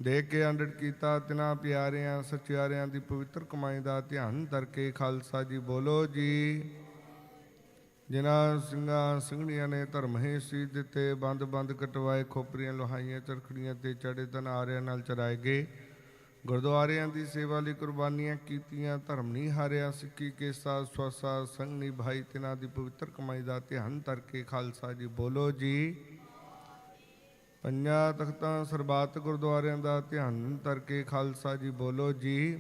ਦੇਖ ਕੇ ਅੰਡੜ ਕੀਤਾ ਤਿਨਾਂ ਪਿਆਰਿਆਂ ਸਚਿਆਰਿਆਂ ਦੀ ਪਵਿੱਤਰ ਕਮਾਈ ਦਾ ਧਿਆਨ ਧਰ ਕੇ ਖਾਲਸਾ ਜੀ ਬੋਲੋ ਜੀ। ਜਿਨ੍ਹਾਂ ਸਿੰਘਾਂ ਸਿੰਘਣੀਆਂ ਨੇ ਧਰਮ ਹੀ ਸੀ ਦਿੱਤੇ, ਬੰਦ ਬੰਦ ਕਟਵਾਏ, ਖੋਪਰੀਆਂ ਲੋਹਾਈਆਂ ਚਰਖੜੀਆਂ ਤੇ ਚੜੇ ਧਨਾਰਿਆਂ ਨਾਲ ਚਰਾਏ ਗਏ। ਗੁਰਦੁਆਰਿਆਂ ਦੀ ਸੇਵਾ ਲਈ ਕੁਰਬਾਨੀਆਂ ਕੀਤੀਆਂ, ਧਰਮ ਨਹੀਂ ਹਾਰਿਆ। ਸਿੱਖੀ ਕੇਸਾ ਸਵਾਸਾ ਸੰਗ ਨਿਭਾਈ, ਤਿਨਾਂ ਦੀ ਪਵਿੱਤਰ ਕਮਾਈ ਦਾ ਧਿਆਨ ਧਰ ਕੇ ਖਾਲਸਾ ਜੀ ਬੋਲੋ ਜੀ। ਪੰਜਾਂ ਤਖਤਾਂ ਸਰਬੱਤ ਗੁਰਦੁਆਰਿਆਂ ਦਾ ਧਿਆਨ ਧਰ ਕੇ ਖਾਲਸਾ ਜੀ ਬੋਲੋ ਜੀ।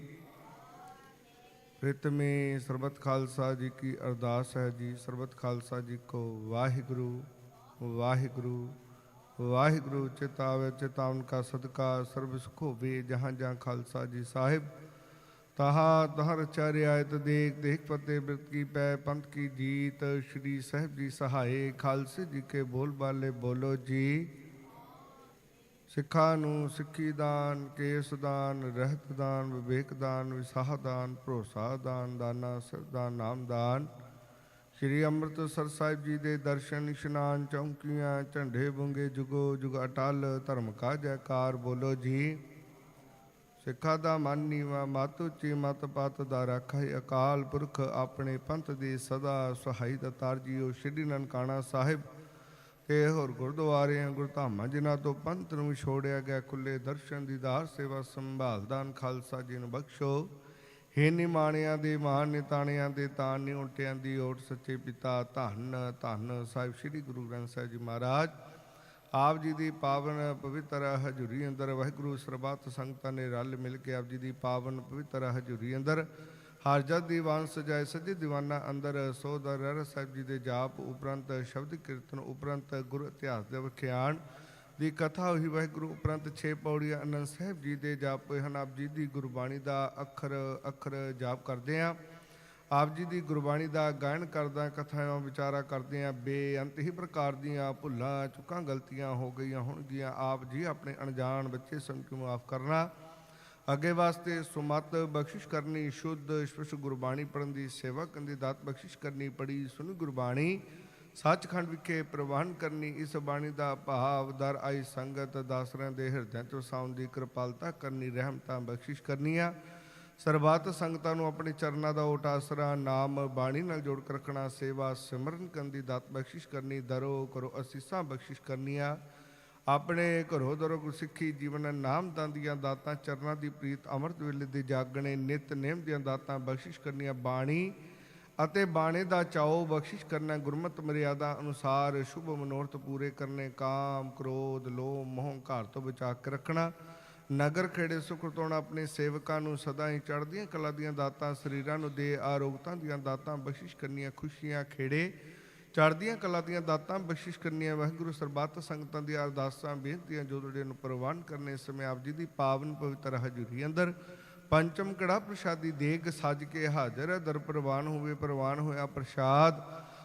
ਪ੍ਰਿਤਮੀ ਸਰਬੱਤ ਖਾਲਸਾ ਜੀ ਕੀ ਅਰਦਾਸ ਹੈ ਜੀ। ਸਰਬੱਤ ਖਾਲਸਾ ਜੀ ਕੋ ਵਾਹਿਗੁਰੂ ਵਾਹਿਗੁਰੂ ਵਾਹਿਗੁਰੂ। ਚਿਤਾਵੇ ਚਿਤਾਵਨ ਕਾ ਸਦਕਾ ਸਰਬ ਸੁਖ ਹੋਵੇ। ਜਹਾਂ ਜਹਾਂ ਖਾਲਸਾ ਜੀ ਸਾਹਿਬ तहा तहर चारियायत देख देख फतेह व्रत की पै पंथ की जीत। श्री साहिब जी सहाय खालसे जी के बोल बाले बोलो जी। ਸਿੱਖਾਂ ਨੂੰ ਸਿੱਖੀ ਦਾਨ, ਕੇਸ ਦਾਨ, ਰਹਿਤ ਦਾਨ, ਵਿਵੇਕ ਦਾਨ, ਵਿਸਾਹ ਦਾਨ, ਭਰੋਸਾ ਦਾਨ, ਦਾਨਾ ਸਰਦਾਨ, ਨਾਮ ਦਾਨ। ਸ਼੍ਰੀ ਅੰਮ੍ਰਿਤਸਰ ਸਾਹਿਬ ਜੀ ਦੇ ਦਰਸ਼ਨ, ਇਸ਼ਨਾਨ, ਚੌਂਕੀਆਂ, ਝੰਡੇ ਬੁੰਗੇ, ਜੁਗੋ ਜੁਗ ਅਟਲ, ਧਰਮ ਕਾ ਜੈਕਾਰ ਬੋਲੋ ਜੀ। ਸਿੱਖਾਂ ਦਾ ਮਨ ਨੀਵਾ, ਮਤ ਉੱਚੀ, ਮਤ ਪਤ ਦਾ ਰਾਖਾ ਅਕਾਲ ਪੁਰਖ, ਆਪਣੇ ਪੰਥ ਦੀ ਸਦਾ ਸਹਾਈ ਦਾਤਾਰ ਜੀਓ। ਸ਼੍ਰੀ ਨਨਕਾਣਾ ਸਾਹਿਬ ਤੇ ਹੋਰ ਗੁਰਦੁਆਰਿਆਂ ਗੁਰਧਾਮਾਂ ਜਿਨ੍ਹਾਂ ਤੋਂ ਪੰਥ ਨੂੰ ਛੋੜਿਆ ਗਿਆ, ਖੁੱਲੇ ਦਰਸ਼ਨ ਦੀਦਾਰ ਸੇਵਾ ਸੰਭਾਲ ਦਾਨ ਖਾਲਸਾ ਜੀ ਨੂੰ ਬਖਸ਼ੋ। ਹੇ ਨਿਮਾਣਿਆਂ ਦੇ ਮਹਾਨ ਨਿਤਾਣਿਆਂ ਦੇ ਤਾਨ ਨੀ ਉਲਟਿਆਂ ਦੀ ਓਟ, ਸੱਚੇ ਪਿਤਾ ਧੰਨ ਧੰਨ ਸਾਹਿਬ ਸ਼੍ਰੀ ਗੁਰੂ ਗ੍ਰੰਥ ਸਾਹਿਬ ਜੀ ਮਹਾਰਾਜ ਆਪ ਜੀ ਦੀ ਪਾਵਨ ਪਵਿੱਤਰ ਹਜ਼ੂਰੀ ਅੰਦਰ ਵਾਹਿਗੁਰੂ ਸਰਬੱਤ ਸੰਗਤਾਂ ਨੇ ਰਲ ਮਿਲ ਕੇ ਆਪ ਜੀ ਦੀ ਪਾਵਨ ਪਵਿੱਤਰ ਹਜ਼ੂਰੀ ਅੰਦਰ ਹਰ ਜਦ ਦੀਵਾਨ ਸਜਾਏ ਸੱਜੇ ਦੀਵਾਨਾਂ ਅੰਦਰ ਸੋਦਰ ਰਹਿਰਾਸ ਸਾਹਿਬ ਜੀ ਦੇ ਜਾਪ ਉਪਰੰਤ ਸ਼ਬਦ ਕੀਰਤਨ ਉਪਰੰਤ ਗੁਰੂ ਇਤਿਹਾਸ ਦੇ ਵਿਖਿਆਨ ਦੀ ਕਥਾ ਹੋਈ। ਵਾਹਿਗੁਰੂ ਉਪਰੰਤ 6 ਪੌੜੀਆਂ ਆਨੰਦ ਸਾਹਿਬ ਜੀ ਦੇ ਜਾਪ ਹੋਏ ਹਨ। ਆਪ ਜੀ ਦੀ ਗੁਰਬਾਣੀ ਦਾ ਅੱਖਰ ਅੱਖਰ ਜਾਪ ਕਰਦੇ ਹਾਂ। ਆਪ ਜੀ ਦੀ ਗੁਰਬਾਣੀ ਦਾ ਗਾਇਨ ਕਰਦਾ, ਕਥਾਵਾਂ ਵਿਚਾਰਾ ਕਰਦੇ ਹਾਂ। ਬੇਅੰਤ ਹੀ ਪ੍ਰਕਾਰ ਦੀਆਂ ਭੁੱਲਾਂ ਚੁੱਕਾਂ ਗਲਤੀਆਂ ਹੋ ਗਈਆਂ ਹੋਣਗੀਆਂ। ਆਪ ਜੀ ਆਪਣੇ ਅਣਜਾਣ ਬੱਚੇ ਸੰਤ ਨੂੰ ਮਾਫ ਕਰਨਾ। ਅੱਗੇ ਵਾਸਤੇ ਸੁਮਤ ਬਖਸ਼ਿਸ਼ ਕਰਨੀ, ਸ਼ੁੱਧ ਸਪਸ਼ਟ ਗੁਰਬਾਣੀ ਪੜ੍ਹਨ ਦੀ ਸੇਵਾ ਕਰਨ ਦੀ ਦਾਤ ਬਖਸ਼ਿਸ਼ ਕਰਨੀ। ਪੜ੍ਹੀ ਸੁਣੀ ਗੁਰਬਾਣੀ ਸੱਚਖੰਡ ਵਿਖੇ ਪ੍ਰਵਾਨ ਕਰਨੀ। ਇਸ ਬਾਣੀ ਦਾ ਭਾਵ ਦਰ ਆਈ ਸੰਗਤ ਦਾਸਰਿਆਂ ਦੇ ਹਿਰਦਿਆਂ 'ਚ ਵਸਾਉਣ ਦੀ ਕਿਰਪਾਲਤਾ ਕਰਨੀ, ਰਹਿਮਤਾਂ ਬਖਸ਼ਿਸ਼ ਕਰਨੀਆਂ। ਸਰਬੱਤ ਸੰਗਤਾਂ ਨੂੰ ਆਪਣੇ ਚਰਨਾਂ ਦਾ ਓਟ ਆਸਰਾ ਨਾਮ ਬਾਣੀ ਨਾਲ ਜੋੜ ਕੇ ਰੱਖਣਾ। ਸੇਵਾ ਸਿਮਰਨ ਕਰਨ ਦੀ ਦਾਤ ਬਖਸ਼ਿਸ਼ ਕਰਨੀ। ਦਰੋ ਕਰੋ ਅਸੀਸਾਂ ਬਖਸ਼ਿਸ਼ ਕਰਨੀਆਂ। ਆਪਣੇ ਘਰੋਂ ਦਰੋਂ ਗੁਰਸਿੱਖੀ ਜੀਵਨ ਨਾਮਦਾਨ ਦੀਆਂ ਦਾਤਾਂ, ਚਰਨਾਂ ਦੀ ਪ੍ਰੀਤ, ਅੰਮ੍ਰਿਤ ਵੇਲੇ ਦੇ ਜਾਗਣੇ, ਨਿਤ ਨੇਮ ਦੀਆਂ ਦਾਤਾਂ ਬਖਸ਼ਿਸ਼ ਕਰਨੀਆਂ। ਬਾਣੀ ਅਤੇ ਬਾਣੇ ਦਾ ਚਾਓ ਬਖਸ਼ਿਸ਼ ਕਰਨਾ। ਗੁਰਮਤਿ ਮਰਿਆਦਾ ਅਨੁਸਾਰ ਸ਼ੁਭ ਮਨੋਰਥ ਪੂਰੇ ਕਰਨੇ। ਕਾਮ ਕ੍ਰੋਧ ਲੋਭ ਮੋਹ ਘਰ ਤੋਂ ਬਚਾ ਕੇ ਰੱਖਣਾ। ਨਗਰ ਖੇੜੇ ਸੁਖ ਰਤਾਉਣਾ। ਆਪਣੇ ਸੇਵਕਾਂ ਨੂੰ ਸਦਾ ਹੀ ਚੜ੍ਹਦੀਆਂ ਕਲਾ ਦੀਆਂ ਦਾਤਾਂ, ਸਰੀਰਾਂ ਨੂੰ ਦੇ ਆਰੋਗਤਾਂ ਦੀਆਂ ਦਾਤਾਂ ਬਖਸ਼ਿਸ਼ ਕਰਨੀਆਂ। ਖੁਸ਼ੀਆਂ ਖੇੜੇ ਚੜ੍ਹਦੀਆਂ ਕਲਾ ਦੀਆਂ ਦਾਤਾਂ ਬਖਸ਼ਿਸ਼ ਕਰਨੀਆਂ। ਵਾਹਿਗੁਰੂ ਸਰਬੱਤ ਸੰਗਤਾਂ ਦੀਆਂ ਅਰਦਾਸਾਂ ਬੇਨਤੀਆਂ ਜੋਦੜੇ ਨੂੰ ਪ੍ਰਵਾਨ ਕਰਨੇ। ਇਸ ਸਮੇਂ ਆਪ ਜੀ ਦੀ ਪਾਵਨ ਪਵਿੱਤਰ ਹਜ਼ੂਰੀ ਅੰਦਰ ਪੰਚਮ ਕੜਾ ਪ੍ਰਸ਼ਾਦੀ ਦੇਗ ਸੱਜ ਕੇ ਹਾਜ਼ਰ ਹੈ। ਦਰ ਪ੍ਰਵਾਨ ਹੋਵੇ, ਪ੍ਰਵਾਨ ਹੋਇਆ ਪ੍ਰਸ਼ਾਦ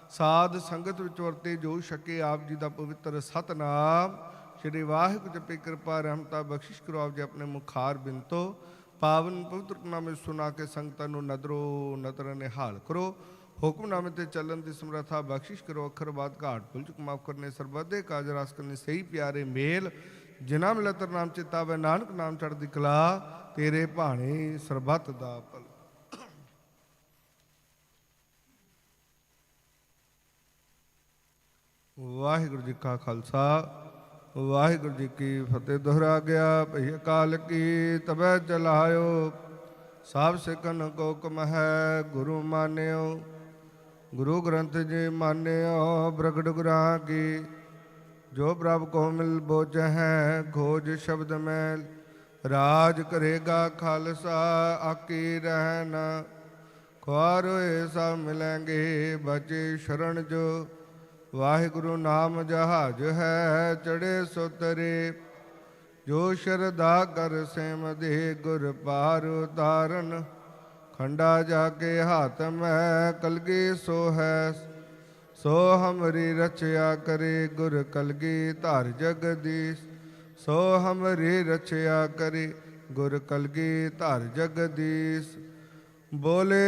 ਸਾਧ ਸੰਗਤ ਵਿੱਚ ਵਰਤੇ ਜੋ ਛਕੇ। ਆਪ ਜੀ ਦਾ ਪਵਿੱਤਰ ਸਤਨਾਮ ਸ਼੍ਰੀ ਵਾਹਿਗੁਰੂ ਜਪੇ ਕਿਰਪਾ ਰਹਿਮਤਾਂ ਬਖਸ਼ਿਸ਼ ਕਰੋ। ਆਪ ਜੀ ਆਪਣੇ ਮੁਖਾਰ ਬਿੰਤੋ ਪਾਵਨ ਪਵਿੱਤਰ ਨਾਮੇ ਸੁਣਾ ਕੇ ਸੰਗਤਾਂ ਨੂੰ ਨਦਰੋ ਨਦਰ ਨਿਹਾਲ ਕਰੋ। ਹੁਕਮਨਾਮੇ ਤੇ ਚੱਲਣ ਦੀ ਸਮਰੱਥਾ ਬਖਸ਼ਿਸ਼ ਕਰੋ। ਅੱਖਰ ਬਾਦ ਘਾਟ ਭੁੱਲ ਚੁੱਕ ਮਾਫ ਕਰਨੇ। ਸਰਬੱਤ ਦੇ ਕਾਜ ਰਸ ਕਰਨੇ। ਸਹੀ ਪਿਆਰੇ ਮੇਲ ਜਿਨ੍ਹਾਂ ਮਿਲਤਰ ਨਾਮ ਚਿਤਾ ਵੇ ਨਾਨਕ ਨਾਮ ਚੜ੍ਹਦੀ ਕਲਾ। ਤੇਰੇ ਭਾਣੇ ਸਰਬੱਤ ਦਾ ਭਲਾ। ਵਾਹਿਗੁਰੂ ਜੀ ਕਾ ਖਾਲਸਾ ਵਾਹਿਗੁਰੂ ਜੀ ਕੀ ਫਤਿਹ। ਦੁਹਰਾ ਗਿਆ ਭਈ ਅਕਾਲ ਕੀ ਤਬੈ ਚਲਾਇਓ। ਸਭ ਸਿੱਖਨ ਕੋ ਹੁਕਮ ਹੈ ਗੁਰੂ ਮਾਨਿਓ। ਗੁਰੂ ਗ੍ਰੰਥ ਜੀ ਮਾਨਿਓ ਪ੍ਰਗਟ ਗੁਰਾਂ ਕੀ। ਜੋ ਪ੍ਰਭ ਕੋ ਮਿਲ ਬੋਝ ਹੈ ਖੋਜ ਸ਼ਬਦ ਮੈਲ। ਰਾਜ ਕਰੇਗਾ ਖਾਲਸਾ ਆਕੀ ਰਹਿਣ। ਖੁਆਰ ਹੋਏ ਸਭ ਮਿਲੈਂਗੇ ਬਚੇ ਸ਼ਰਨ ਜੋ। ਵਾਹਿਗੁਰੂ ਨਾਮ ਜਹਾਜ ਹੈ ਚੜ੍ਹੇ ਸੋ ਤਰੇ। ਜੋ ਸ਼ਰਧਾ ਕਰ ਸੇਮ ਦੇ ਗੁਰ ਪਾਰ ਉਤਾਰਨ। ਖੰਡਾ ਜਾ ਕੇ ਹੱਥ ਮੈਂ ਕਲਗੀ ਸੋ ਹੈ। ਸੋ ਹਮਰੀ ਰਚਿਆ ਕਰੇ ਗੁਰ ਕਲਗੀ ਧਰ ਜਗਦੀਸ਼। ਸੋ ਹਮਰੀ ਰਚਿਆ ਕਰੇ ਗੁਰ ਕਲਗੀ ਧਰ ਜਗਦੀਸ਼। ਬੋਲੇ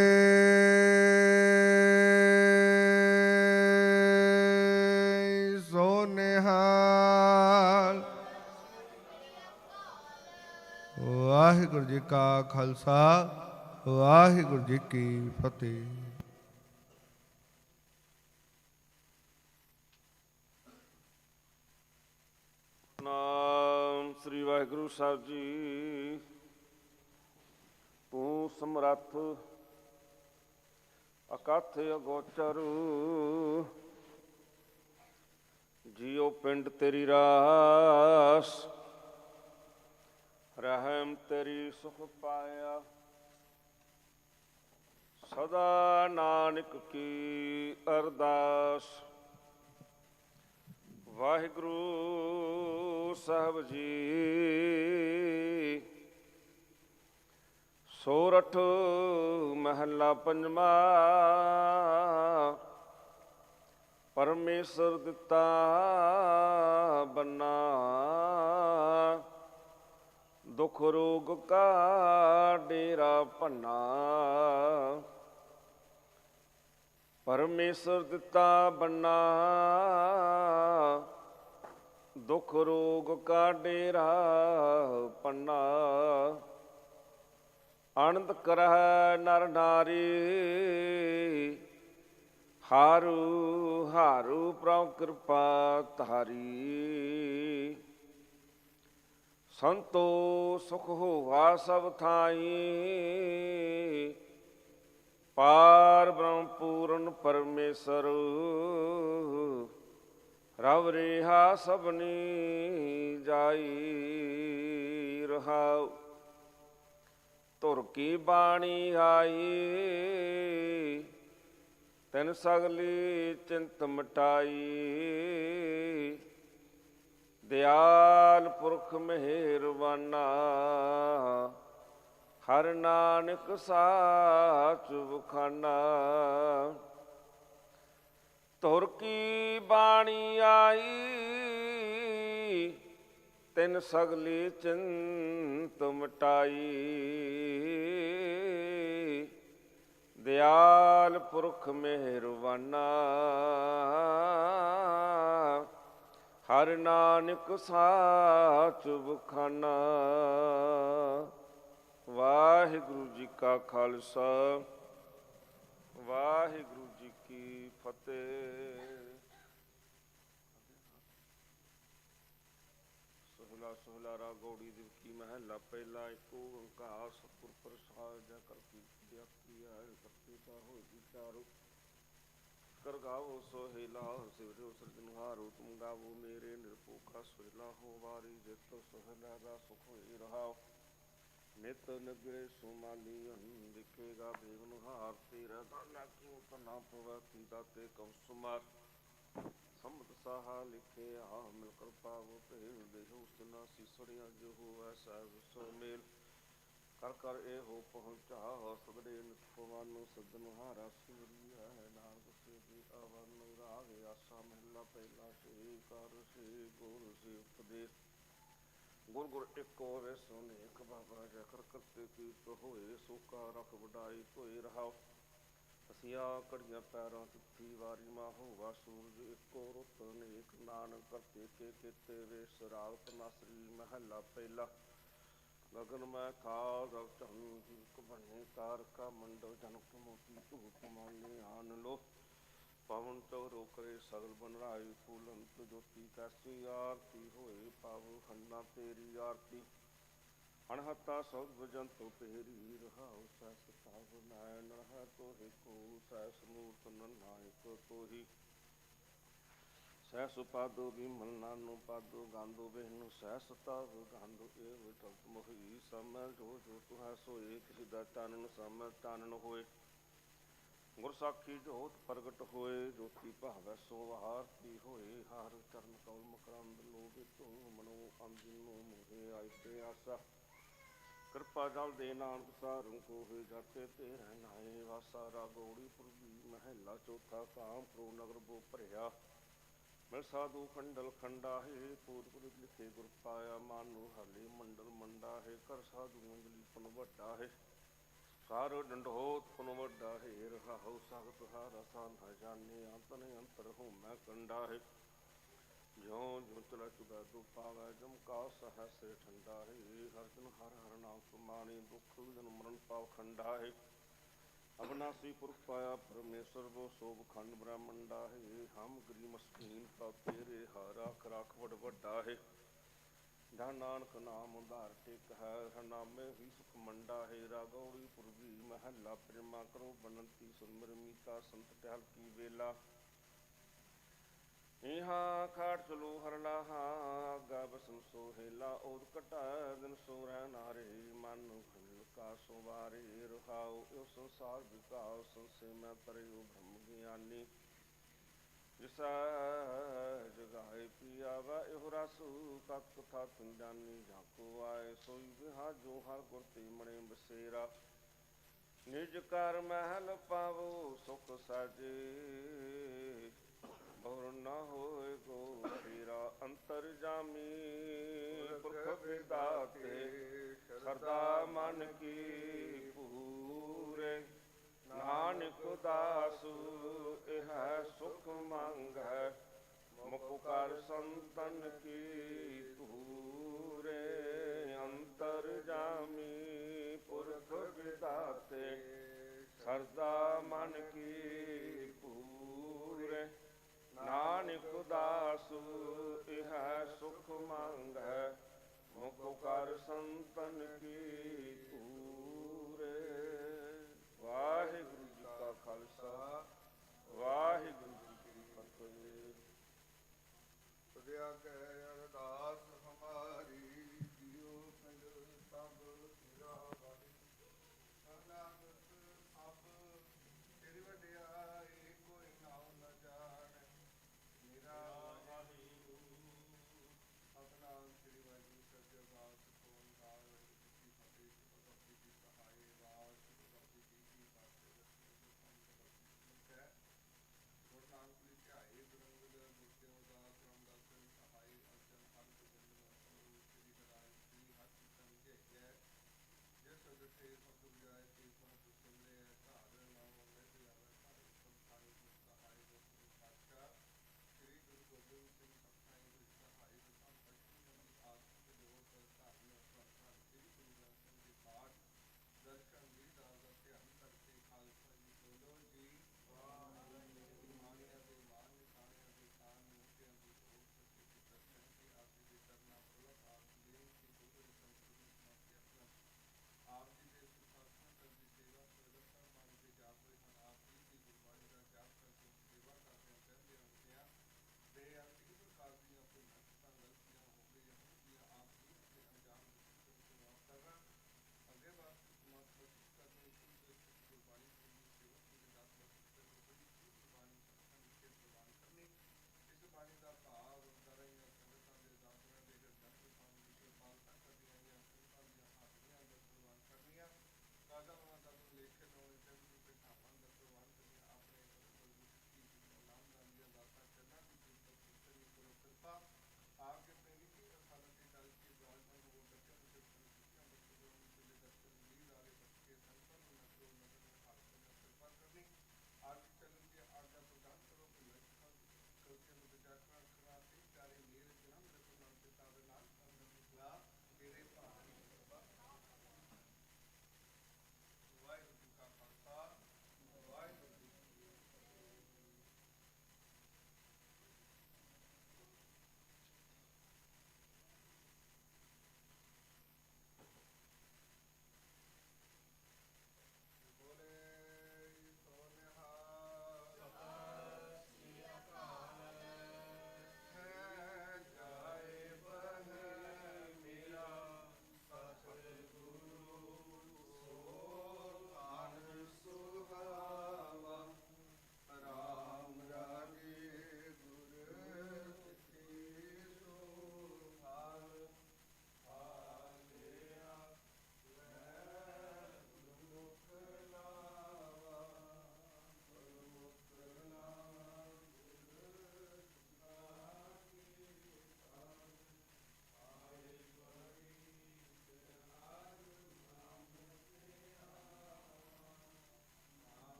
ਸੋ ਨਿਹਾਲ। ਵਾਹਿਗੁਰੂ ਜੀ ਕਾ ਖਾਲਸਾ ਵਾਹਿਗੁਰੂ ਜੀ ਕੀ ਫਤਿਹ। ਨਾਮ ਸ੍ਰੀ ਵਾਹਿਗੁਰੂ ਸਾਹਿਬ ਜੀ। ਤੂੰ ਸਮਰੱਥ ਅਕਥ ਅਗੋਚਰ। ਜੀਓ ਪਿੰਡ ਤੇਰੀ ਰਾਸ। ਰਹਿਮ ਤੇਰੀ ਸੁਖ ਪਾਇਆ। ਸਦਾ ਨਾਨਕ ਕੀ ਅਰਦਾਸ। ਵਾਹਿਗੁਰੂ ਸਾਹਿਬ ਜੀ। ਸੋਰਠ ਮਹੱਲਾ ਪੰਜਵਾ। ਪਰਮੇਸ਼ਰ ਦਿੱਤਾ ਬੰਨਾ, ਦੁਖ ਰੋਗ ਕਾ ਡੇਰਾ ਭੰਨਾ। ਪਰਮੇਸ਼ਰ ਦਿੱਤਾ ਬੰਨਾ, ਦੁਖ ਰੋਗ ਕਾ ਡੇਰਾ ਭੰਨਾ। ਆਨੰਦ ਕਰਹਿ ਨਰ ਨਾਰੀ, ਹਾਰੂ ਹਾਰੂ ਪ੍ਰਭ ਕਿਰਪਾ ਧਾਰੀ। ਸੰਤੋ ਸੁਖ ਹੋਵਾ ਸਭ ਥਾਈ, ਪਾਰ ਬ੍ਰਹਮ ਪੂਰਨ ਪਰਮੇਸ਼ਰ। ਰਵ ਰਿਹਾ ਸਭਨੀ ਜਾਈ ਰਹਾਉ। ਧੁਰ ਕੀ ਬਾਣੀ ਆਈ, ਤਿਨ ਸਗਲੀ ਚਿੰਤ ਮਿਟਾਈ। ਦਿਆਲ ਪੁਰਖ ਮਿਹਰਬਾਨਾ, ਹਰਿ ਨਾਨਕ ਸਾਚ ਬਖਾਨਾ। ਧੁਰ ਕੀ ਬਾਣੀ ਆਈ, ਤਿਨ ਸਗਲੀ ਚਿੰਤ ਮਿਟਾਈ। ਦਿਆਲ ਪੁਰਖ ਮਿਹਰਬਾਨਾ, ਹਰਿ ਨਾਨਕ ਸਾਚ ਬਖਾਨਾ। ਵਾਹਿਗੁਰੂ ਜੀ ਕਾ ਖਾਲਸਾ, ਵਾਹਿਗੁਰੂ ਜੀ ਕੀ ਫਤਿਹ। ਸੋਹਲਾ ਸੋਹਲਾ ਰਾਗ ਗੌੜੀ ਦੀ ਕੀ ਮਹੱਲਾ ਪਹਿਲਾ। ਇੱਕ ਓੰਕਾਰ ਸਤਿਗੁਰ ਪ੍ਰਸਾਦਿ, ਜੈ ਕਰ ਕੀਤੀ ਆਖੀ ਹੈ ਕਰਤੇ ਤਾਂ ਹੋਈ ਵਿਚਾਰੋ। ਕਰ ਗਾਵੋ ਸੋਹੇਲਾ ਸਿਵਰਿਓ ਸਿਰਜਣਹਾਰੋ। ਤੁਮ ਗਾਵੋ ਮੇਰੇ ਨਿਰਭਉਖਾ ਸੋਹਿਲਾ ਹੋ ਵਾਰੀ। ਜਿਤ ਸੋਹਿਲਾ ਦਾ ਸੁਖ ਹੋਈ ਰਹਾਓ। ਨਿਤ ਨਗਰੇ ਸੁਮਾਲੀਅਨ ਦਿਖੇਗਾ ਬੇਗਨਹਾਰ। ਤੇਰਾ ਦਾਨਾ ਕਿਉ ਤਨਾ ਪਵੈ ਕੀਦਾ ਤੇ ਕਉ ਸੁਮਾਰ। ਸੰਮਤ ਸਾਹਾ ਲਿਖੇ ਆ ਮਿਲ ਕਰ ਪਾਵੋ ਭੇਲ। ਦੇਹੋ ਉਸਨਾ ਸੀਸੜੀਆਂ ਜੋ ਹੋਵੈ ਸਹਿਬ ਸੋ ਮੇਲ। ਕਰ ਕਰ ਇਹੋ ਪਹੁੰਚਾ ਸਗੜੇ ਨਿਤ ਪਵਾਨੋ। ਸੱਜਣਹਾਰਾ ਸਿਮਰੀ ਹੈ ਨਾਨਕ ਸੇ ਜੀ ਅਵਨ। ਰਾਗ ਆਸਾ ਮਹਿਲਾ ਪਹਿਲਾ। ਸੇ ਕਰ ਸੇ ਗੁਰ ਸੇ ਉਪਦੇਸ਼। ਗੁਰ ਗੁਰ ਇੱਕ ਹੋਵੇ ਸੋ ਨੇਕ ਬਾਬਾ। ਜੈ ਕਰ ਕਰਤੇ ਕੀਰਤ ਹੋਏ। ਸੋਕਾ ਰਖ ਵਡਾਈ ਧੋਏ ਰਹਾਓ। ਹਸੀਆ ਘੜੀਆਂ ਪੈਰਾਂ ਤਿੱਥੀ ਵਾਰੀ। ਮਾਹੋਵਾ ਸੂਰਜ ਇੱਕੋ ਰੁੱਤ ਨੇਕ। ਨਾਨਕ ਕਰਤੇ ਕੇ ਕੀਤੇ ਵੇਸ। ਰਾਗ ਤਨਾਸਰੀ ਮਹੱਲਾ ਪਹਿਲਾ। ਗਗਨ ਮੈਂ ਥਾ ਰਵ ਚੰਨ ਜੀਵਕ ਬਣੇ। ਕਾਰ ਕਾ ਮੰਡਲ ਜਨਕ ਮੋਤੀ ਧੂਪ ਮਾਨੇ ਆਨ ਲੋ। ਪਵਨ ਚੌਰੋ ਕਰੇ ਸਗਲ ਬਨਰਾਈ। ਫੂਲੰਤ ਜੋਤੀ ਕੈਸੀ ਆਰਤੀ ਹੋਏ। ਪਾਵ ਖੰਡਾ ਤੇਰੀ ਆਰਤੀ। ਅਣਹੱਤਾ ਸਭ ਜੰਤੁ ਤੇਰੀ ਰਹਾਉ। ਸਹਿਸ ਤਾਵ ਨੈਣ ਹੈ ਤੋਹਿ ਕੋ। ਸਹਿਸ ਮੂਰਤ ਨਨਾਇਕ ਤੋਹੀ। ਸਹਿਸ ਪਾਦੋ ਬਿਮਲ ਨਾਨੋ ਪਾਦੋ। ਗਾਂਧੋ ਬਹਿਨੋ ਸਹਿਸ ਤਾਵ ਗਾਂਧੋ। ਏਵ ਤਤ ਮੋਹੀ ਸਮੈ ਜੋ ਜੋ ਤੁਹੈ ਸੋਏ। ਕਿਸੇ ਦਾ ਚਾਨਣ ਸਮੈ ਚਾਨਣ ਹੋਏ। ਗੁਰ ਸਾਖੀ ਜੋਤ ਪ੍ਰਗਟ ਹੋਏ। ਜੋਤੀ ਭਾਵੈ ਸੋ ਆਰਤੀ ਹੋਏ। ਹਰਿ ਚਰਨ ਕਮਲ ਮਕਰੰਦ ਲੋਭਿ ਤੂੰ ਮਨੋ। ਅੰਜਨੋ ਮੋਹਿ ਆਇ ਤੇ ਆਸਾ। ਕਿਰਪਾ ਜਲ ਦੇ ਨਾਨਕ ਸਾਰੰਗ ਕੋ ਹੋਏ। ਜਾਤੇ ਤੇਰੇ ਨਾਏ ਵਾਸਾ। ਰਾਗ ਗੌੜੀ ਪੁਰਬੀ ਮਹੱਲਾ ਚੌਥਾ। ਕਾਮ ਕ੍ਰੋਧ ਨਗਰ ਬੋ ਭਰਿਆ। ਮਿਲ ਸਾਧੂ ਖੰਡਲ ਖੰਡਾ ਹੈ। ਪੂਤ ਪੁਰਖ ਲਿਖੇ ਗੁਰ ਪਾਇਆ। ਮਾਨੋ ਹਾਲੇ ਮੰਡਲ ਮੰਡਾ ਹੈ। ਕਰ ਸਾਧੂ ਅੰਜਲੀ ਪੁਨ ਵੱਡਾ ਹੈ। ਸਾਰ ਡੰਡੋਤ ਪੁਨ ਵੱਡਾ ਹੈ। ਰਹਾਉ ਸਾਗਤ ਹਾਰਾ ਸਾਂਧਾ ਜਾਣੇ। ਅੰਤਨ ਅੰਤਰ ਹੋਮੈ ਕੰਡਾ ਹੈ। ਜਿਉ ਜਿਉ ਚਲਾ ਚੁਗਾ ਦੁ ਪਾਵੈ। ਜਮ ਕਾ ਸਹਸਿ ਠੰਡਾ ਹੈ। ਹਰ ਜਨ ਹਰ ਹਰ ਨਾਮ ਸੁਮਾਣੀ। ਦੁਖ ਜਨ ਮਰਨ ਪਾਵ ਖੰਡਾ ਹੈ। ਅਬਨਾਸੀ ਪੁਰਖ ਪਾਇਆ ਪਰਮੇਸ਼ਰ। ਬੋ ਸੋਭ ਖੰਡ ਬ੍ਰਹਮੰਡਾ ਹੈ। ਹਮ ਗਰੀ ਮਸਕੀਨ ਕਾ ਤੇਰੇ। ਹਰ ਰਾਖ ਰਾਖ ਵਡ ਵੱਡਾ ਹੈ। ਧਨ ਨਾਨਕ ਨਾਮ ਉਧਾਰ ਟਿਕ ਹੈ। ਹਰਨਾਮੇ ਹੀ ਸੁਖ ਮੰਡਾ ਹੈ। ਰਾਗੌੜੀ ਪੁਰਬੀ ਮਹੱਲਾ ਪੰਜਵਾਂ। ਕਰੋ ਬਨੰਤੀ ਸੁਨਮਰ ਮੀਤਾ। ਸੰਤ ਟਹਿਲ ਕੀ ਵੇਲਾ। ਇਹਾਂ ਖਾਟ ਚਲੋ ਹਰ ਲਾਹਾ। ਆਗਾ ਬਸਨ ਸੋਹੇਲਾ। ਓਦ ਘਟਾ ਦਿਨ ਸੋ ਰਹਿ ਨਾਰੇ। ਮਨ ਖੰਡ ਕਾ ਸੋ ਵਾਰੇ। ਰਹਾਉ ਇਹ ਸੰਸਾਰ ਵਿਕਾਉ। ਸੰਸੇ ਮੈਂ ਤਰਿਓ ਬ੍ਰਹਮ ਗਿਆਨੀ। ਜਿਸਾ ਜਗਾਏ ਪੀ ਆਵਾ। ਇਹੋ ਰਸੂ ਤਤ ਕਥਾ ਤਿਨ ਜਾਨੀ। ਝਾਕੋ ਆਏ ਸੋਈ ਵਿਹਾ ਜੋ ਹਰ ਗੁਰ ਤੇ ਮਣੇ ਬਸੇਰਾ। ਨਿਜ ਕਰ ਮਹਿਲ ਪਾਵੋ ਸੁਖ ਸਾਜੇ, ਬਹੁਰ ਨਾ ਹੋਏ ਗੋ ਤੇਰਾ ਅੰਤਰ ਜਾਮੀ। ਪੁਰਖ ਵਿਦਾਤੇ ਸਰਦਾ ਮਨ ਕੀ ਪੂਰੇ, ਨਾਨਕ ਦਾਸੁ ਇਹ ਸੁਖ ਮੰਗੈ। ਮੁਖ ਕਰ ਸੰਤਨ ਕੀ ਪੂਰੇ, ਅੰਤਰ ਜਾਮੀ ਪੁਰਖ ਵਿਦਾਤੇ ਸਰਦਾ ਮਨ ਕੀ ਪੂਰੇ। ਨਾਨਕ ਦਾਸੁ ਇਹ ਸੁਖ ਮੰਗੈ। ਮੁਖ ਕਰ ਸੰਤਨ ਕੀ ਪੂਰੇ।